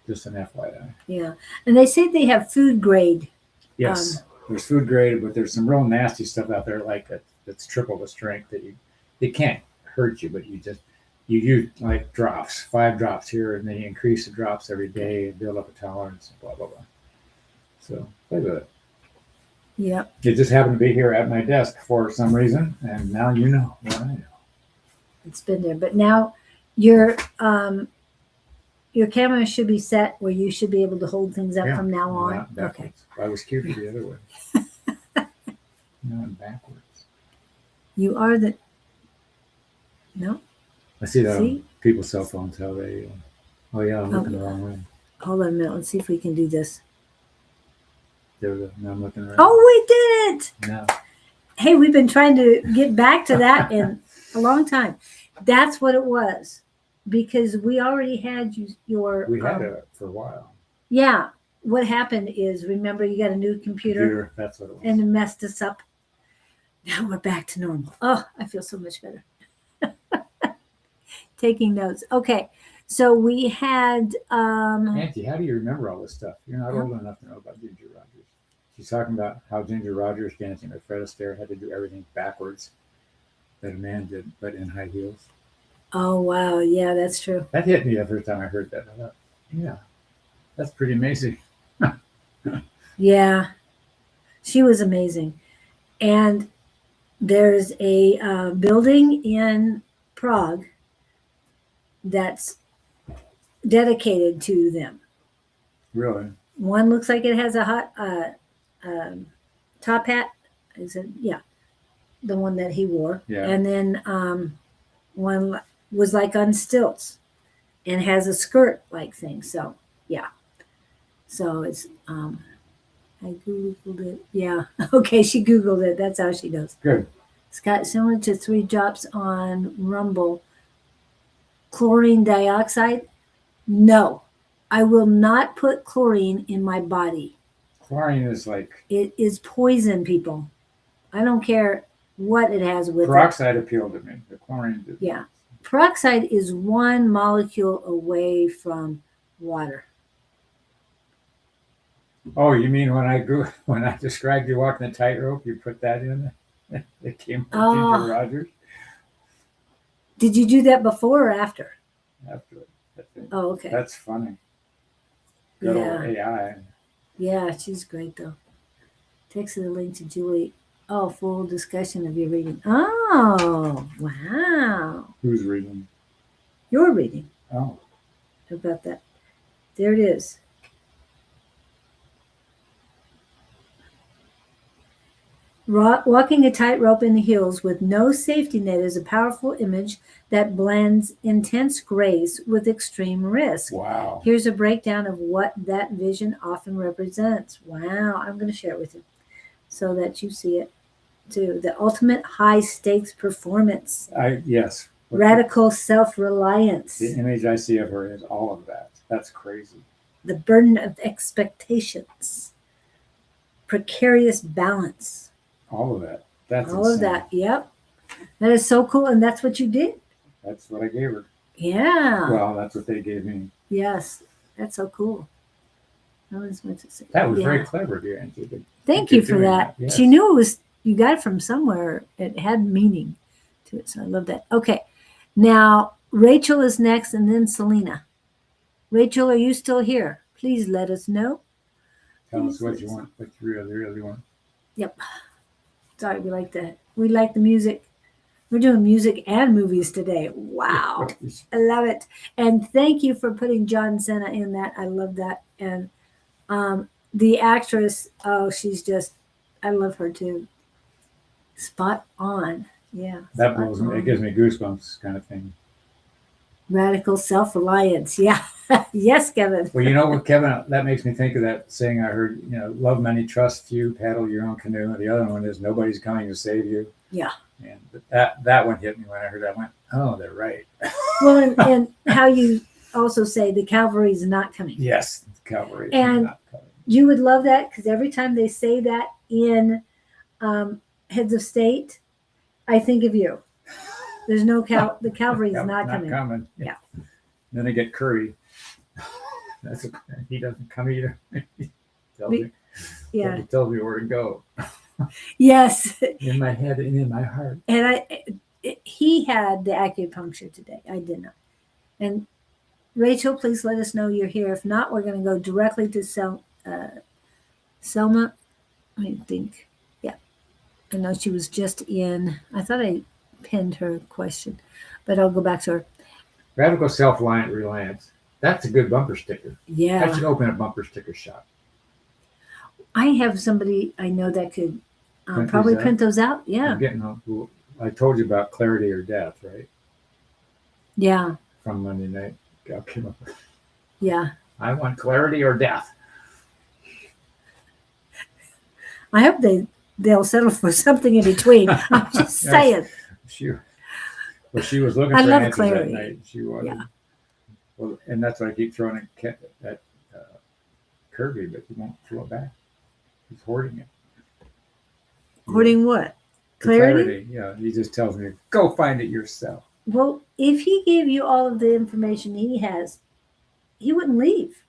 Just an FYI. Yeah. And they say they have food grade. Yes, there's food grade, but there's some real nasty stuff out there like that that's triple the strength that it can't hurt you, but you use like drops, 5 drops here, and then you increase the drops every day and build up a tolerance, blah blah blah. So play with it. Yep. It just happened to be here at my desk for some reason, and now you know what I know. It's been there. But now your camera should be set where you should be able to hold things up Yeah, from now on. not Okay. backwards. I was cute the other way. Not backwards. You are the. No. I see that See? on people's cell phones how they. Oh yeah, I'm looking the wrong way. Hold on a minute. Let's see if we can do this. There we go. Now I'm looking right. Oh, we did it. No. Hey, we've been trying to get back to that in a long time. That's what it was. Because we already had your. We had it for a while. Yeah. What happened is, remember, you got a new computer That's what it was. and it messed us up. Now we're back to normal. Oh, I feel so much better. Taking notes. Okay. So we had. Auntie, how do you remember all this stuff? You're not old enough to know about Ginger Rogers. She's talking about how Ginger Rogers dancing with Fred Astaire had to do everything backwards that a man did, but in high heels. Oh, wow. Yeah, that's true. That hit me the first time I heard that. I thought, yeah, that's pretty amazing. Yeah. She was amazing. And there's a building in Prague that's dedicated to them. Really? One looks like it has a hot top hat. Is it? Yeah, the one that he wore. Yeah. And then one was like on stilts and has a skirt like thing. So yeah. So it's I googled it. Yeah. Okay, she googled it. That's how she knows. Good. It's got similar to 3 drops on Rumble. Chlorine dioxide? No, I will not put chlorine in my body. Chlorine is like It is poison, people. I don't care what it has with peroxide appealed to me. The chlorine did. Yeah. Peroxide is 1 molecule away from water. Oh, you mean when I described you walking the tightrope, you put that in? It came from Ginger Rogers. Did you do that before or after? After it, I think. Oh, okay. That's funny. Good old AI. Yeah, she's great though. Texted a link to Julie. Oh, full discussion of your reading. Oh, wow. Who's reading? You're reading. Oh. About that. There it is. Walking a tightrope in the hills with no safety net is a powerful image that blends intense grace with extreme risk. Wow. Here's a breakdown of what that vision often represents. Wow. I'm going to share it with you so that you see it too. The ultimate high stakes performance. Yes. Radical self-reliance. The image I see of her is all of that. That's crazy. The burden of expectations. Precarious balance. All of that. That's all insane. of that. Yep. That is so cool. And that's what you did. That's what I gave her. Yeah. Well, that's what they gave me. Yes. That's so cool. That was very clever, dear Angie. Thank you for that. Yes. She knew it was, you got it from somewhere. It had meaning to it. So I love that. Okay. Now, Rachel is next and then Selena. Rachel, are you still here? Please let us know. Tell us what you want, what you really, really want. Yep. Sorry, we like the music. We're doing music and movies today. Wow. I love it. And thank you for putting John Cena in that. I love that. And the actress, oh, she's just, I love her too. Spot on. Yeah. That blows me. It gives me goosebumps, kind of thing. Radical self-reliance. Yeah. Yes, Kevin. Well, you know what, Kevin? That makes me think of that saying I heard. Love many, trust few, paddle your own canoe. And the other one is nobody's coming to save you. Yeah. And that one hit me when I heard that. I went, oh, they're right. Well, and how you also say the cavalry is not coming. Yes, cavalry is And not coming. you would love that because every time they say that in heads of state, I think of you. There's no the cavalry is not coming. Yeah. Then they get Curry. He doesn't come either. He tells me where to go. Yes. In my head and in my heart. And he had the acupuncture today. I did not. And Rachel, please let us know you're here. If not, we're going to go directly to Selma. I think. Yeah. I know she was just in. I thought I pinned her question, but I'll go back to her. Radical self-reliance. That's a good bumper sticker. Yeah. I should open a bumper sticker shop. I have somebody I know that could probably print those out. Yeah. I told you about clarity or death, right? Yeah. From Monday night. God came up with. Yeah. I want clarity or death. I hope they'll settle for something in between. I'm just saying. She was looking for answers clarity. That night. She wanted. Yeah. Well, and that's why I keep throwing it at Kirby, but he won't throw it back. He's hoarding it. Hoarding what? Clarity? Yeah, he just tells me, go find it yourself. Well, if he gave you all of the information he has, he wouldn't leave.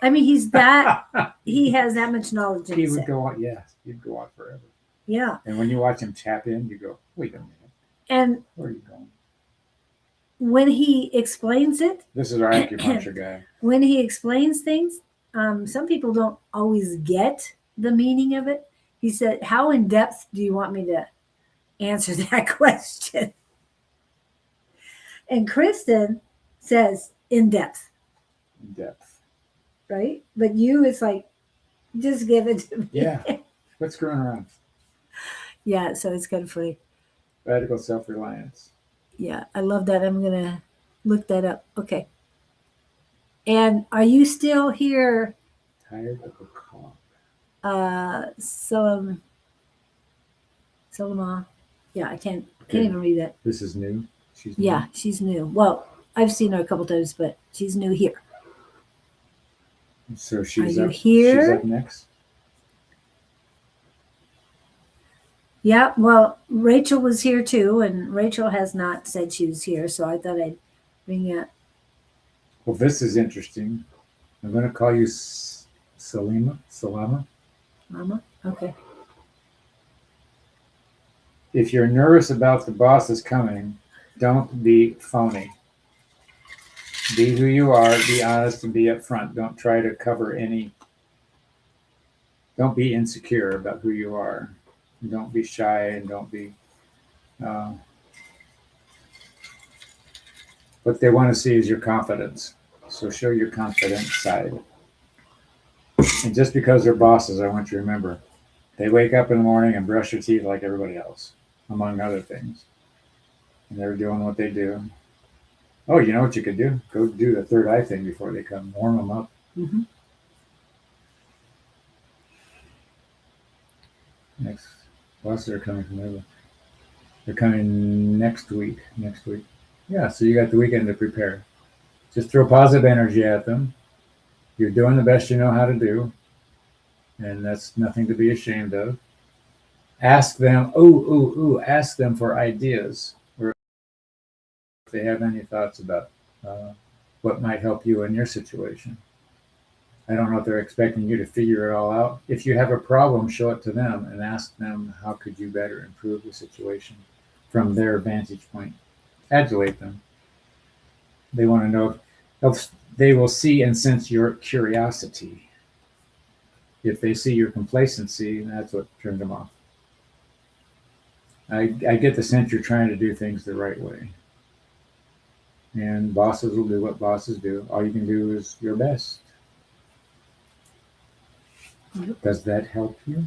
I mean, he has that much knowledge in him. He would go on, yes, he'd go on forever. Yeah. And when you watch him tap in, you go, wait a minute. And where are you going? When he explains it, this is our acupuncture guy. When he explains things, some people don't always get the meaning of it. He said, how in depth do you want me to answer that question? And Kristen says, in depth. In depth. Right? But you, it's like, just give it to me. Yeah. What's going around? Yeah, so it's kind of funny. Radical self-reliance. Yeah, I love that. I'm going to look that up. Okay. And are you still here? Tired of a cough. Solomon. Yeah, I can't even read that. This is new? She's new? Yeah, she's new. Well, I've seen her a couple times, but she's new here. So she's up here? She's up next? Yeah, well, Rachel was here too, and Rachel has not said she was here, so I thought I'd bring it. Well, this is interesting. I'm going to call you Salama. Mama? Okay. If you're nervous about the bosses coming, don't be phony. Be who you are, be honest, and be upfront. Don't try to cover any. Don't be insecure about who you are. Don't be shy and don't be. What they want to see is your confidence. So show your confident side. And just because they're bosses, I want you to remember, they wake up in the morning and brush their teeth like everybody else, among other things. And they're doing what they do. Oh, you know what you could do? Go do the third eye thing before they come. Warm them up. Mm-hmm. Next. Bosses are coming from everywhere. They're coming next week. Yeah, so you got the weekend to prepare. Just throw positive energy at them. You're doing the best you know how to do. And that's nothing to be ashamed of. Ask them, ask them for ideas. Or if they have any thoughts about what might help you in your situation. I don't know if they're expecting you to figure it all out. If you have a problem, show it to them and ask them, how could you better improve the situation from their vantage point? Adulate them. They want to know if they will see and sense your curiosity. If they see your complacency, that's what turned them off. I get the sense you're trying to do things the right way. And bosses will do what bosses do. All you can do is your best. Does that help you?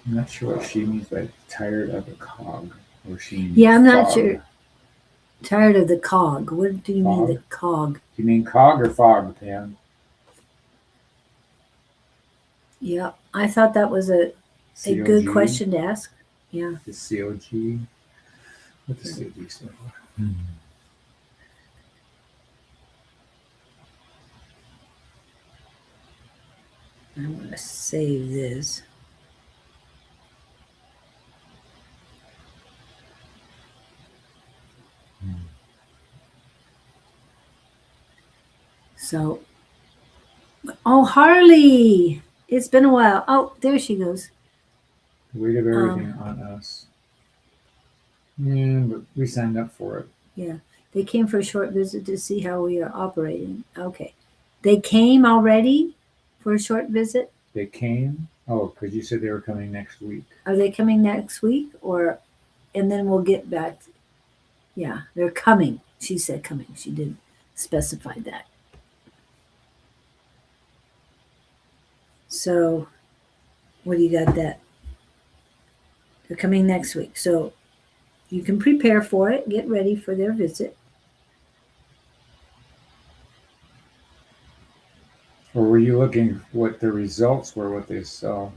I'm not sure what she means by tired of the cog, or she means Yeah, I'm not fog. sure. Tired of the cog. What do you mean Fog? the cog? Do you mean cog or fog, Pam? Yeah, I thought that was a good COG? question to ask. Yeah. The COG? What does COG stand for? I'm going to save this. So, oh, Harley, it's been a while. Oh, there she goes. The weight of everything on us. Yeah, but we signed up for it. Yeah, they came for a short visit to see how we are operating. Okay, they came already for a short visit. They came? Oh, because you said they were coming next week. Are they coming next week, or and then we'll get back? Yeah, they're coming. She said coming. She didn't specify that. So, what do you got that? They're coming next week. So, you can prepare for it, get ready for their visit. Or were you looking what the results were, what they saw?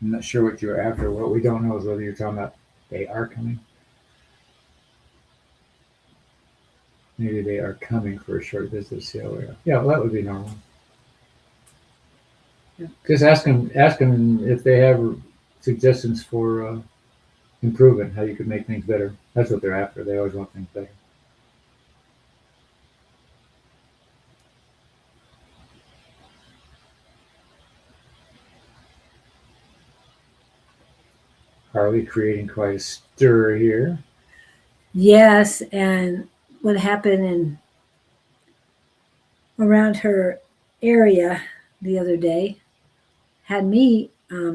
I'm not sure what you're after. What we don't know is whether you're talking about they are coming. Maybe they are coming for a short visit to see how we are. Yeah, well, that would be normal. Yeah. Just ask them if they have suggestions for improvement, how you could make things better. That's what they're after. They always want things better. Harley creating quite a stir here. Yes, and what happened in around her area the other day had me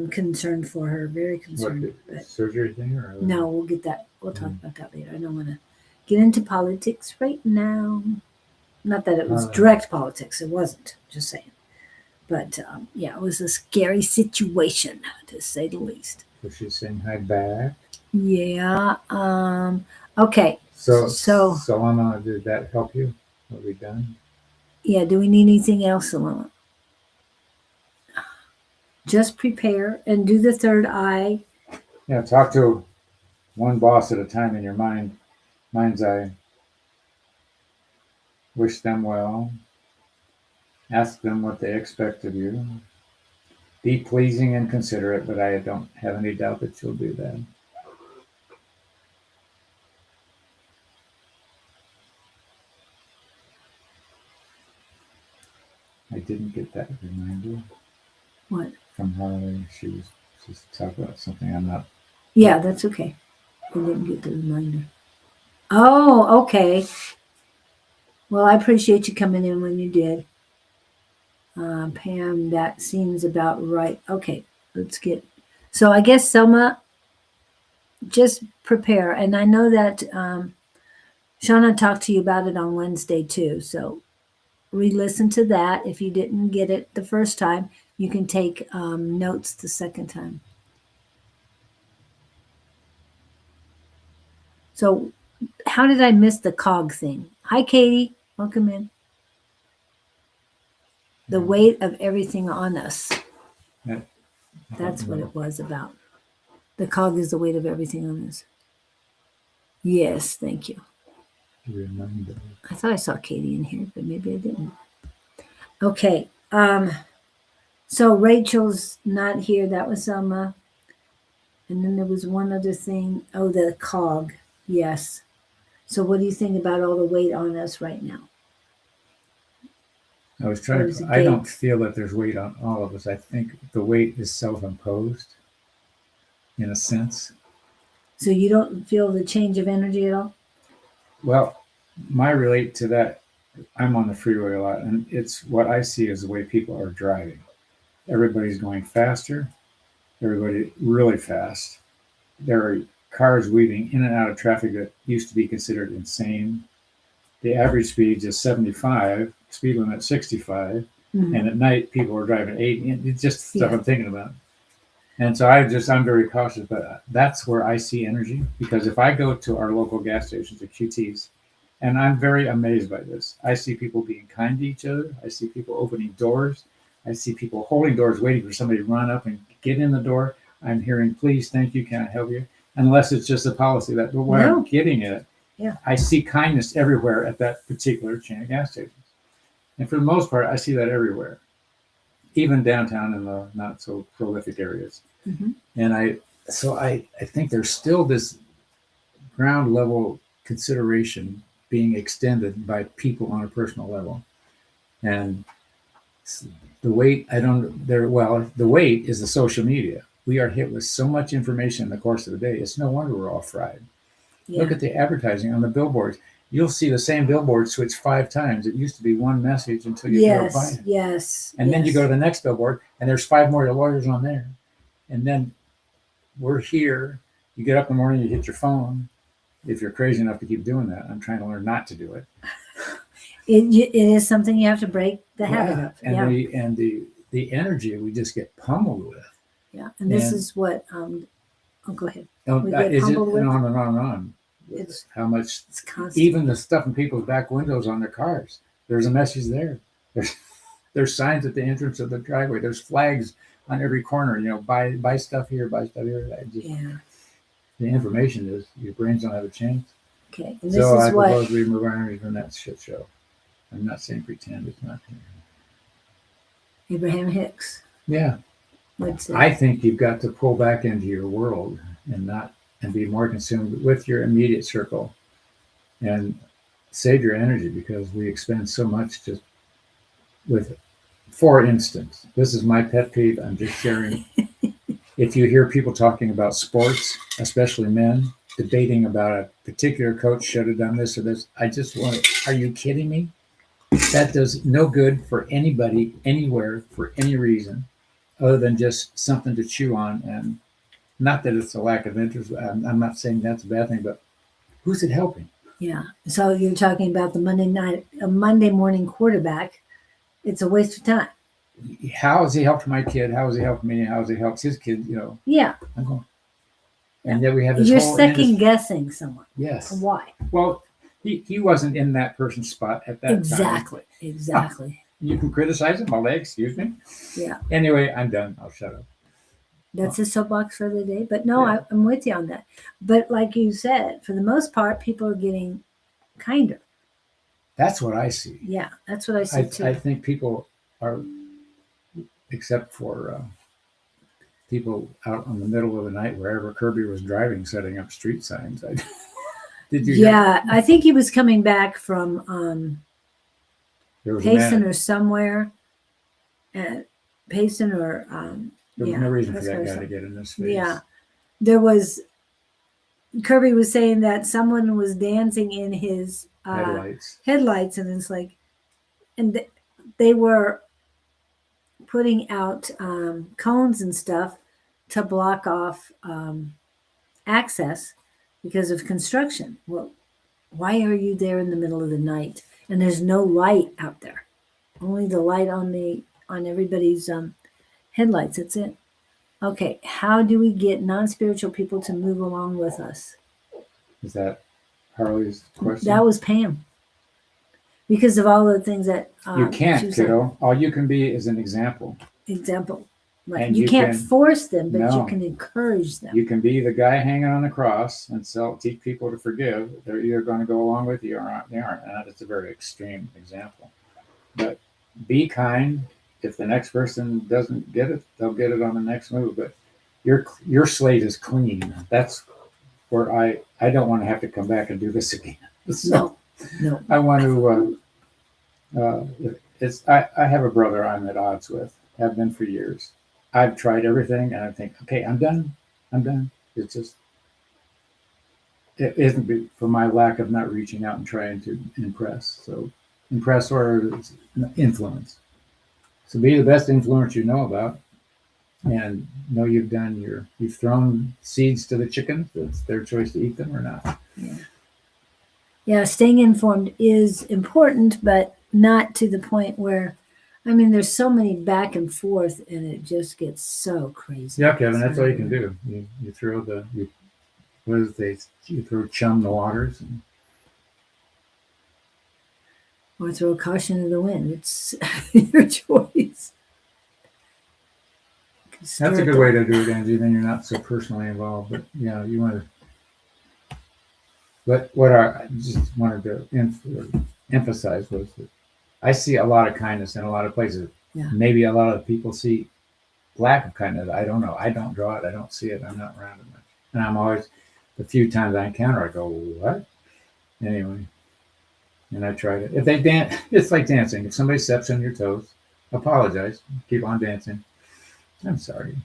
concerned for her, very What, concerned. the But surgery thing? Or no, we'll get that. We'll talk about that later. I don't want to get into politics right now. Not that it was direct politics. It wasn't. Just saying. But yeah, it was a scary situation to say the least. So she's saying hi back. Yeah. Okay. So, So Solana, did that help you? What we done? yeah, do we need anything else, Alana? Just prepare and do the third eye. Yeah, talk to one boss at a time in your mind's eye. Wish them well. Ask them what they expect of you. Be pleasing and considerate, but I don't have any doubt that you'll do that. I didn't get that reminder. What? From Harley. She was just talking about something I'm not. Yeah, that's okay. I didn't get the reminder. Oh, okay. Well, I appreciate you coming in when you did. Pam, that seems about right. Okay, let's get. So I guess Selma, just prepare. And I know that Shauna talked to you about it on Wednesday too. So re-listen to that. If you didn't get it the first time, you can take notes the second time. So how did I miss the cog thing? Hi, Katie. Welcome in. The weight of everything on us. That's what it was about. The cog is the weight of everything on us. Yes, thank you. Reminder. I thought I saw Katie in here, but maybe I didn't. Okay. So Rachel's not here. That was Selma. And then there was one other thing. Oh, the cog. Yes. So what do you think about all the weight on us right now? I was trying to. I don't feel that there's weight on all of us. I think the weight is self-imposed, in a sense. So you don't feel the change of energy at all? Well, my relate to that. I'm on the freeway a lot, and it's what I see is the way people are driving. Everybody's going faster. Everybody really fast. There are cars weaving in and out of traffic that used to be considered insane. The average speed is 75, speed limit 65. Mhm. And at night, people are driving 80. It's just stuff Yeah. I'm thinking about. And so I'm very cautious, but that's where I see energy. Because if I go to our local gas stations or QTs, and I'm very amazed by this, I see people being kind to each other. I see people opening doors. I see people holding doors, waiting for somebody to run up and get in the door. I'm hearing, please, thank you, can I help you? Unless it's just a policy that, but what No. I'm getting at, Yeah. I see kindness everywhere at that particular chain of gas stations. And for the most part, I see that everywhere, even downtown in the not so prolific areas. Mhm. And I think there's still this ground level consideration being extended by people on a personal level. And the weight, I don't, there, well, the weight is the social media. We are hit with so much information in the course of the day. It's no wonder we're all fried. Yeah. Look at the advertising on the billboards. You'll see the same billboard switch 5 times. It used to be one message until you drove by Yes. it. Yes. And then you yes. go to the next billboard and there's 5 more lawyers on there. And then we're here. You get up in the morning, you hit your phone. If you're crazy enough to keep doing that, I'm trying to learn not to do it. It is something you have to break the habit of. And the energy we just get pummeled with. Yeah. And this and- is what oh, go ahead. Oh, We get is it pummeled with? and on and on and on. It's How much, it's constant. even the stuff in people's back windows on their cars, there's a message there. There's signs at the entrance of the driveway. There's flags on every corner. Buy stuff here, buy stuff here. Yeah. The information is your brains don't have a chance. Okay. And this So I is what propose we remove our energy from that shit show. I'm not saying pretend it's not here. Abraham Hicks Yeah, would say. I think you've got to pull back into your world and be more consumed with your immediate circle and save your energy, because we expend so much just with, for instance, this is my pet peeve. I'm just sharing. If you hear people talking about sports, especially men, debating about a particular coach should have done this or this, I just want to, are you kidding me? That does no good for anybody, anywhere, for any reason, other than just something to chew on. And not that it's a lack of interest. I'm not saying that's a bad thing, but who's it helping? Yeah. So you're talking about a Monday morning quarterback. It's a waste of time. How has he helped my kid? How has he helped me? How has he helped his kid? Yeah. I'm going. And yet we have this You're whole second guessing someone. Yes. Why? Well, he wasn't in that person's spot at that time. Exactly. You can criticize him all day. Excuse me. Yeah. Anyway, I'm done. I'll shut up. That's a soapbox for the day. But no, Yeah. I'm with you on that. But like you said, for the most part, people are getting kinder. That's what I see. Yeah, that's what I see too. I think people are, except for people out in the middle of the night, wherever Kirby was driving, setting up street signs. Did you? Yeah, I think he was coming back from There was a Payson man. or somewhere. Payson or There was yeah, no reason for that's that what I guy said. to get in this space. Yeah, there was. Kirby was saying that someone was dancing in his Headlights. and it's like, and they were putting out cones and stuff to block off access because of construction. Well, why are you there in the middle of the night and there's no light out there? Only the light on everybody's headlights. That's it. Okay, how do we get non-spiritual people to move along with us? Is that Harley's question? That was Pam. Because of all the things that you she can't, was saying. kiddo. All you can be is an example. Example. Right. And You you can't can- force them, but you No. can encourage them. You can be the guy hanging on the cross and teach people to forgive. They're either going to go along with you or they aren't. And that's a very extreme example. But be kind. If the next person doesn't get it, they'll get it on the next move. But your slate is clean. That's where I don't want to have to come back and do this again. So No. I want to. I have a brother I'm at odds with. Have been for years. I've tried everything, and I think, okay, I'm done. It's just, it isn't for my lack of not reaching out and trying to impress. So impress or influence. So be the best influence you know about, and know you've thrown seeds to the chickens. It's their choice to eat them or not. Yeah, staying informed is important, but not to the point where I mean, there's so many back and forth, and it just gets so crazy. Yeah, Kevin, that's all you can do. You throw what is they you throw chum the waters. And Or throw caution to the wind. It's your choice. that's a good way to do it, Angie. Then you're not so personally involved. But yeah, you want to. But what I just wanted to emphasize was that I see a lot of kindness in a lot of places. Yeah. Maybe a lot of people see lack of kindness. I don't know. I don't draw it. I don't see it. I'm not around it much. And I'm always, the few times I encounter, I go, what? Anyway. And I try to, if they dance, it's like dancing. If somebody steps on your toes, apologize. Keep on dancing. I'm sorry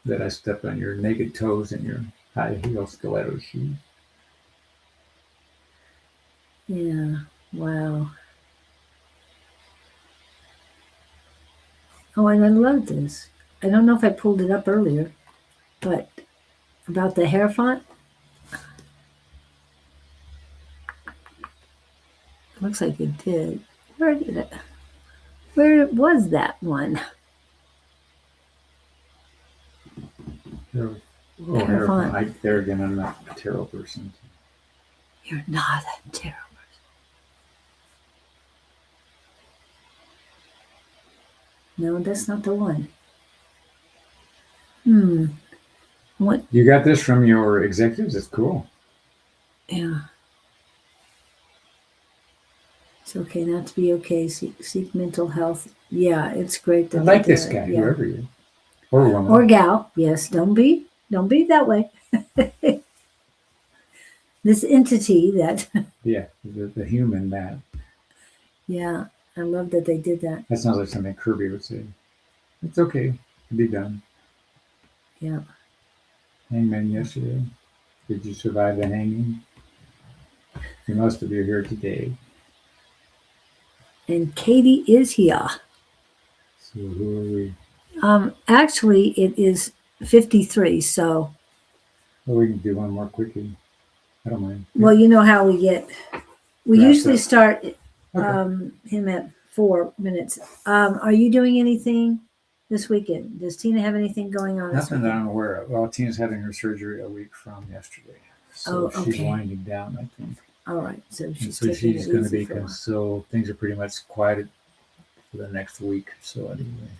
that I stepped on your naked toes in your high heel stiletto shoes. Yeah. Wow. Oh, and I love this. I don't know if I pulled it up earlier, but about the hair font. Looks like it did. Where did it? Where was that one? Hair font. There again, I'm not a tarot person. You're not a tarot person. No, that's not the one. What? You got this from your executives? It's cool. Yeah. It's okay not to be okay. Seek mental health. Yeah, it's great. I like this guy, yeah. whoever you or woman. Or gal. Yes, don't be that way. This entity that. Yeah, the human that. Yeah, I love that they did that. That sounds like something Kirby would say. It's okay. It'll be done. Yeah. Hangman yesterday. Did you survive the hanging? You must have been here today. And Katie is here. So who are we? Actually, it is 53. So. Well, we can do one more quickie. I don't mind. Well, you know how we get. We Wrapped usually up. start Okay. him at 4 minutes. Are you doing anything this weekend? Does Tina have anything going on this Nothing that weekend? I'm aware of. Well, Tina's having her surgery a week from yesterday. So she's okay. winding down, I think. All right. So she's So taking she's it going to easy be, for a while. so things are pretty much quieted for the next week. So anyway,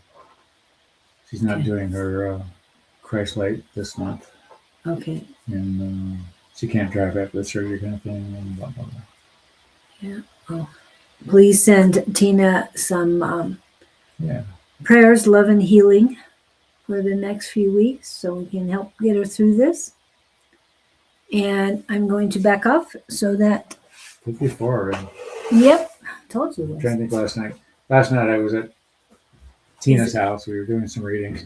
she's not Okay. doing her Christ Light this month. Okay. And she can't drive after the surgery kind of thing. And blah, blah, blah. Yeah. Oh. Please send Tina some Yeah. prayers, love, and healing for the next few weeks so we can help get her through this. And I'm going to back off so that. 54 already. Yep. Told you. I'm trying to think last night. Last night I was at Tina's house. We were doing some readings.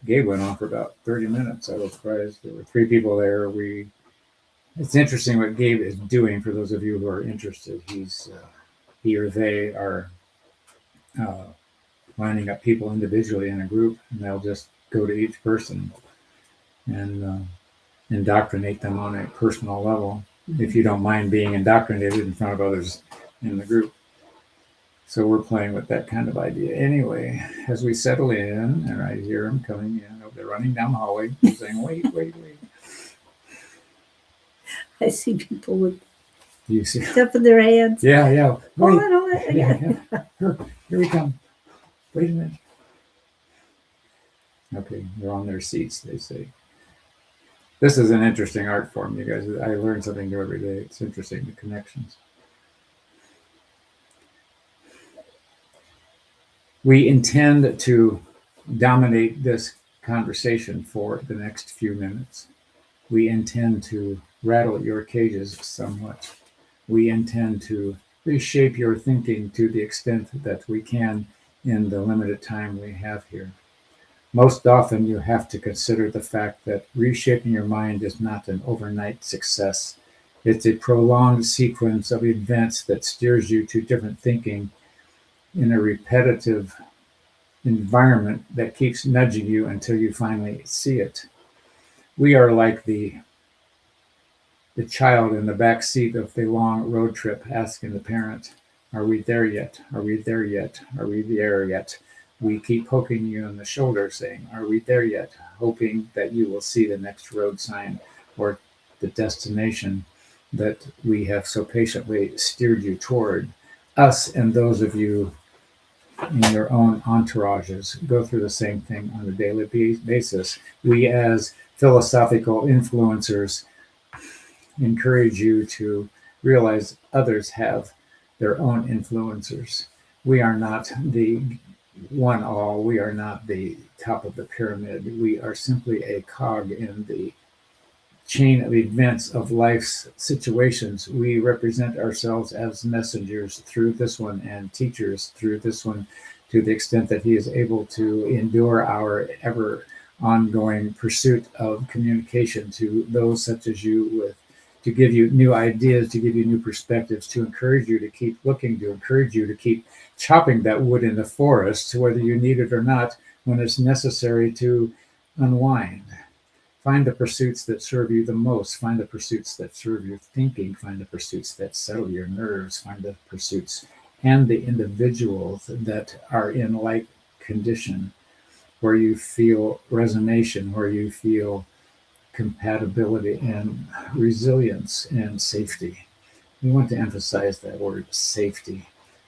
Gabe went on for about 30 minutes. I was surprised. There were 3 people there. It's interesting what Gabe is doing for those of you who are interested. He or they are lining up people individually in a group, and they'll just go to each person and indoctrinate them on a personal level, if you don't mind being indoctrinated in front of others in the group. So we're playing with that kind of idea. Anyway, as we settle in, and I hear them coming in, they're running down the hallway, saying, wait. I see people with You see? stuff in their hands. Yeah. Hold Wait. on. Yeah. Here we come. Wait a minute. Okay, they're on their seats, they say. This is an interesting art form, you guys. I learn something new every day. It's interesting, the connections. We intend to dominate this conversation for the next few minutes. We intend to rattle your cages somewhat. We intend to reshape your thinking to the extent that we can in the limited time we have here. Most often, you have to consider the fact that reshaping your mind is not an overnight success. It's a prolonged sequence of events that steers you to different thinking in a repetitive environment that keeps nudging you until you finally see it. We are like the child in the back seat of the long road trip asking the parent, Are we there yet? Are we there yet? Are we there yet? We keep poking you in the shoulder saying, are we there yet? Hoping that you will see the next road sign or the destination that we have so patiently steered you toward. Us and those of you in your own entourages go through the same thing on a daily basis. We, as philosophical influencers, encourage you to realize others have their own influencers. We are not the one all, we are not the top of the pyramid. We are simply a cog in the chain of events of life's situations. We represent ourselves as messengers through this one and teachers through this one, to the extent that he is able to endure our ever ongoing pursuit of communication to those such as you, with to give you new ideas, to give you new perspectives, to encourage you to keep looking, to encourage you to keep chopping that wood in the forest, whether you need it or not, when it's necessary to unwind. Find the pursuits that serve you the most. Find the pursuits that serve your thinking. Find the pursuits that settle your nerves. Find the pursuits and the individuals that are in like condition, where you feel resonation, where you feel compatibility and resilience and safety. We want to emphasize that word, safety.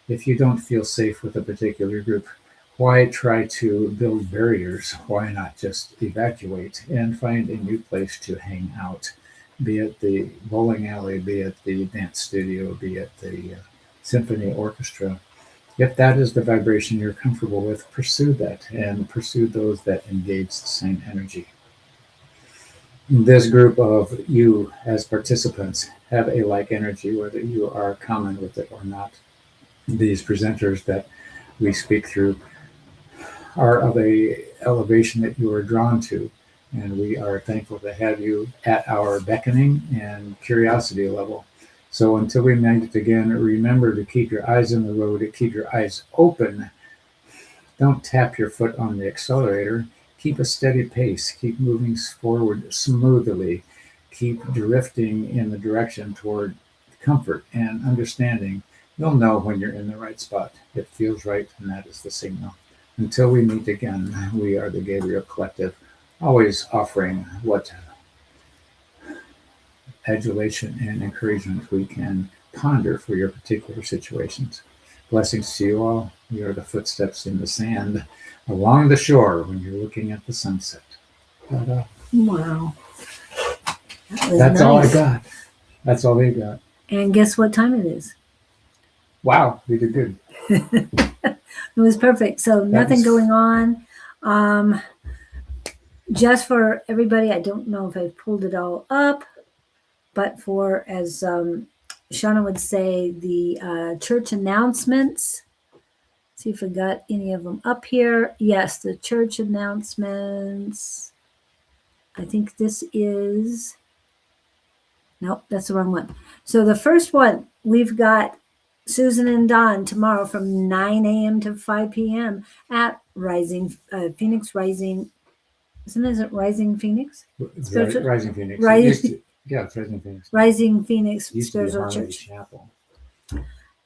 If you don't feel safe with a particular group, why try to build barriers? Why not just evacuate and find a new place to hang out? Be it the bowling alley, be it the dance studio, be it the symphony orchestra. If that is the vibration you're comfortable with, pursue that and pursue those that engage the same energy. This group of you as participants have a like energy, whether you are common with it or not. These presenters that we speak through are of a elevation that you are drawn to, and we are thankful to have you at our beckoning and curiosity level. So until we meet again, remember to keep your eyes on the road, to keep your eyes open. Don't tap your foot on the accelerator. Keep a steady pace. Keep moving forward smoothly. Keep drifting in the direction toward comfort and understanding. You'll know when you're in the right spot. It feels right, and that is the signal. Until we meet again, we are the Gabriel Collective, always offering what adulation and encouragement we can ponder for your particular situations. Blessings to you all. We are the footsteps in the sand along the shore when you're looking at the sunset. Ta-da. Wow. That's nice. All I got. That's all they got. And guess what time it is? Wow, we did good. It was perfect. So nothing going on. Just for everybody, I don't know if I pulled it all up, but for, as Shauna would say, the church announcements. See if I got any of them up here. Yes, the church announcements. I think this is, nope, that's the wrong one. So the first one, we've got Susan and Don tomorrow from 9 a.m. to 5 p.m. at Phoenix Rising. Isn't it Rising Phoenix? Rising Phoenix. Yeah, it's Rising Phoenix. Rising Phoenix Spiritual Church. Chapel.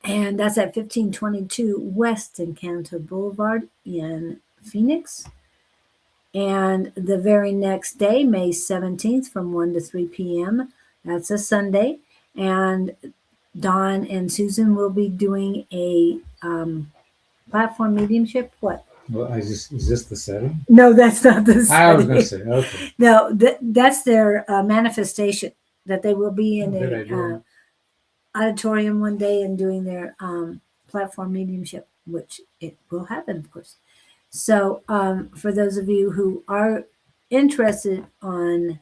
And that's at 1522 West Encanto Boulevard in Phoenix. And the very next day, May 17th, from 1 to 3 p.m., that's a Sunday. And Don and Susan will be doing a platform mediumship. What? Well, is this the setting? No, that's not the setting. I was going to say, okay. No, that's their manifestation, that they will be in a auditorium one day and doing their platform mediumship, which it will happen, of course. So for those of you who are interested on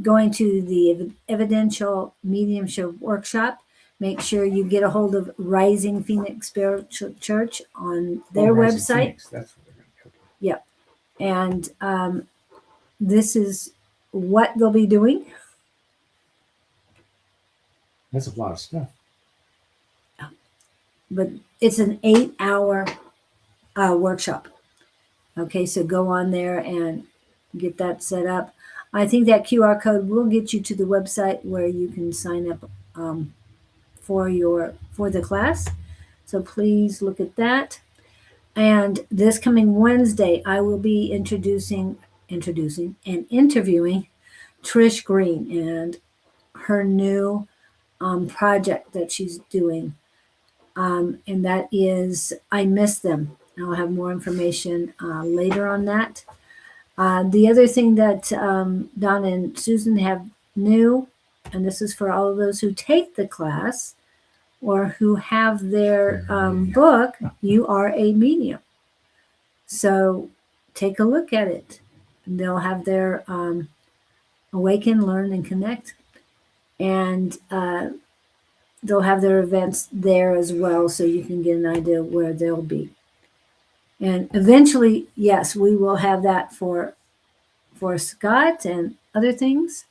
going to the evidential mediumship workshop, make sure you get a hold of Rising Phoenix Spiritual Church on their website. Phoenix. That's what they're going to do. Yep. And this is what they'll be doing. That's a lot of stuff. But it's an 8-hour workshop. Okay, so go on there and get that set up. I think that QR code will get you to the website where you can sign up for the class. So please look at that. And this coming Wednesday, I will be introducing and interviewing Trish Green and her new project that she's doing. And that is I Miss Them. I'll have more information later on that. The other thing that Don and Susan have new, and this is for all of those who take the class or who have their book, You Are a Medium. So take a look at it. They'll have their Awaken, Learn, and Connect. And they'll have their events there as well, so you can get an idea of where they'll be. And eventually, yes, we will have that for Scott and other things.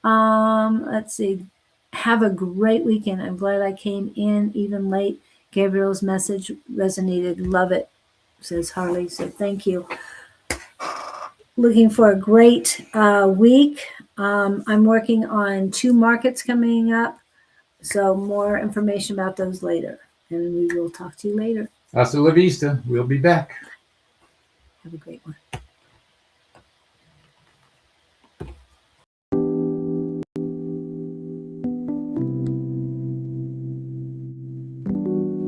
Let's see. Have a great weekend. I'm glad I came in even late. Gabriel's message resonated. Love it, says Harley. So thank you. Looking for a great week. I'm working on 2 markets coming up. So more information about those later. And we will talk to you later. Hasta la vista. We'll be back. Have a great one.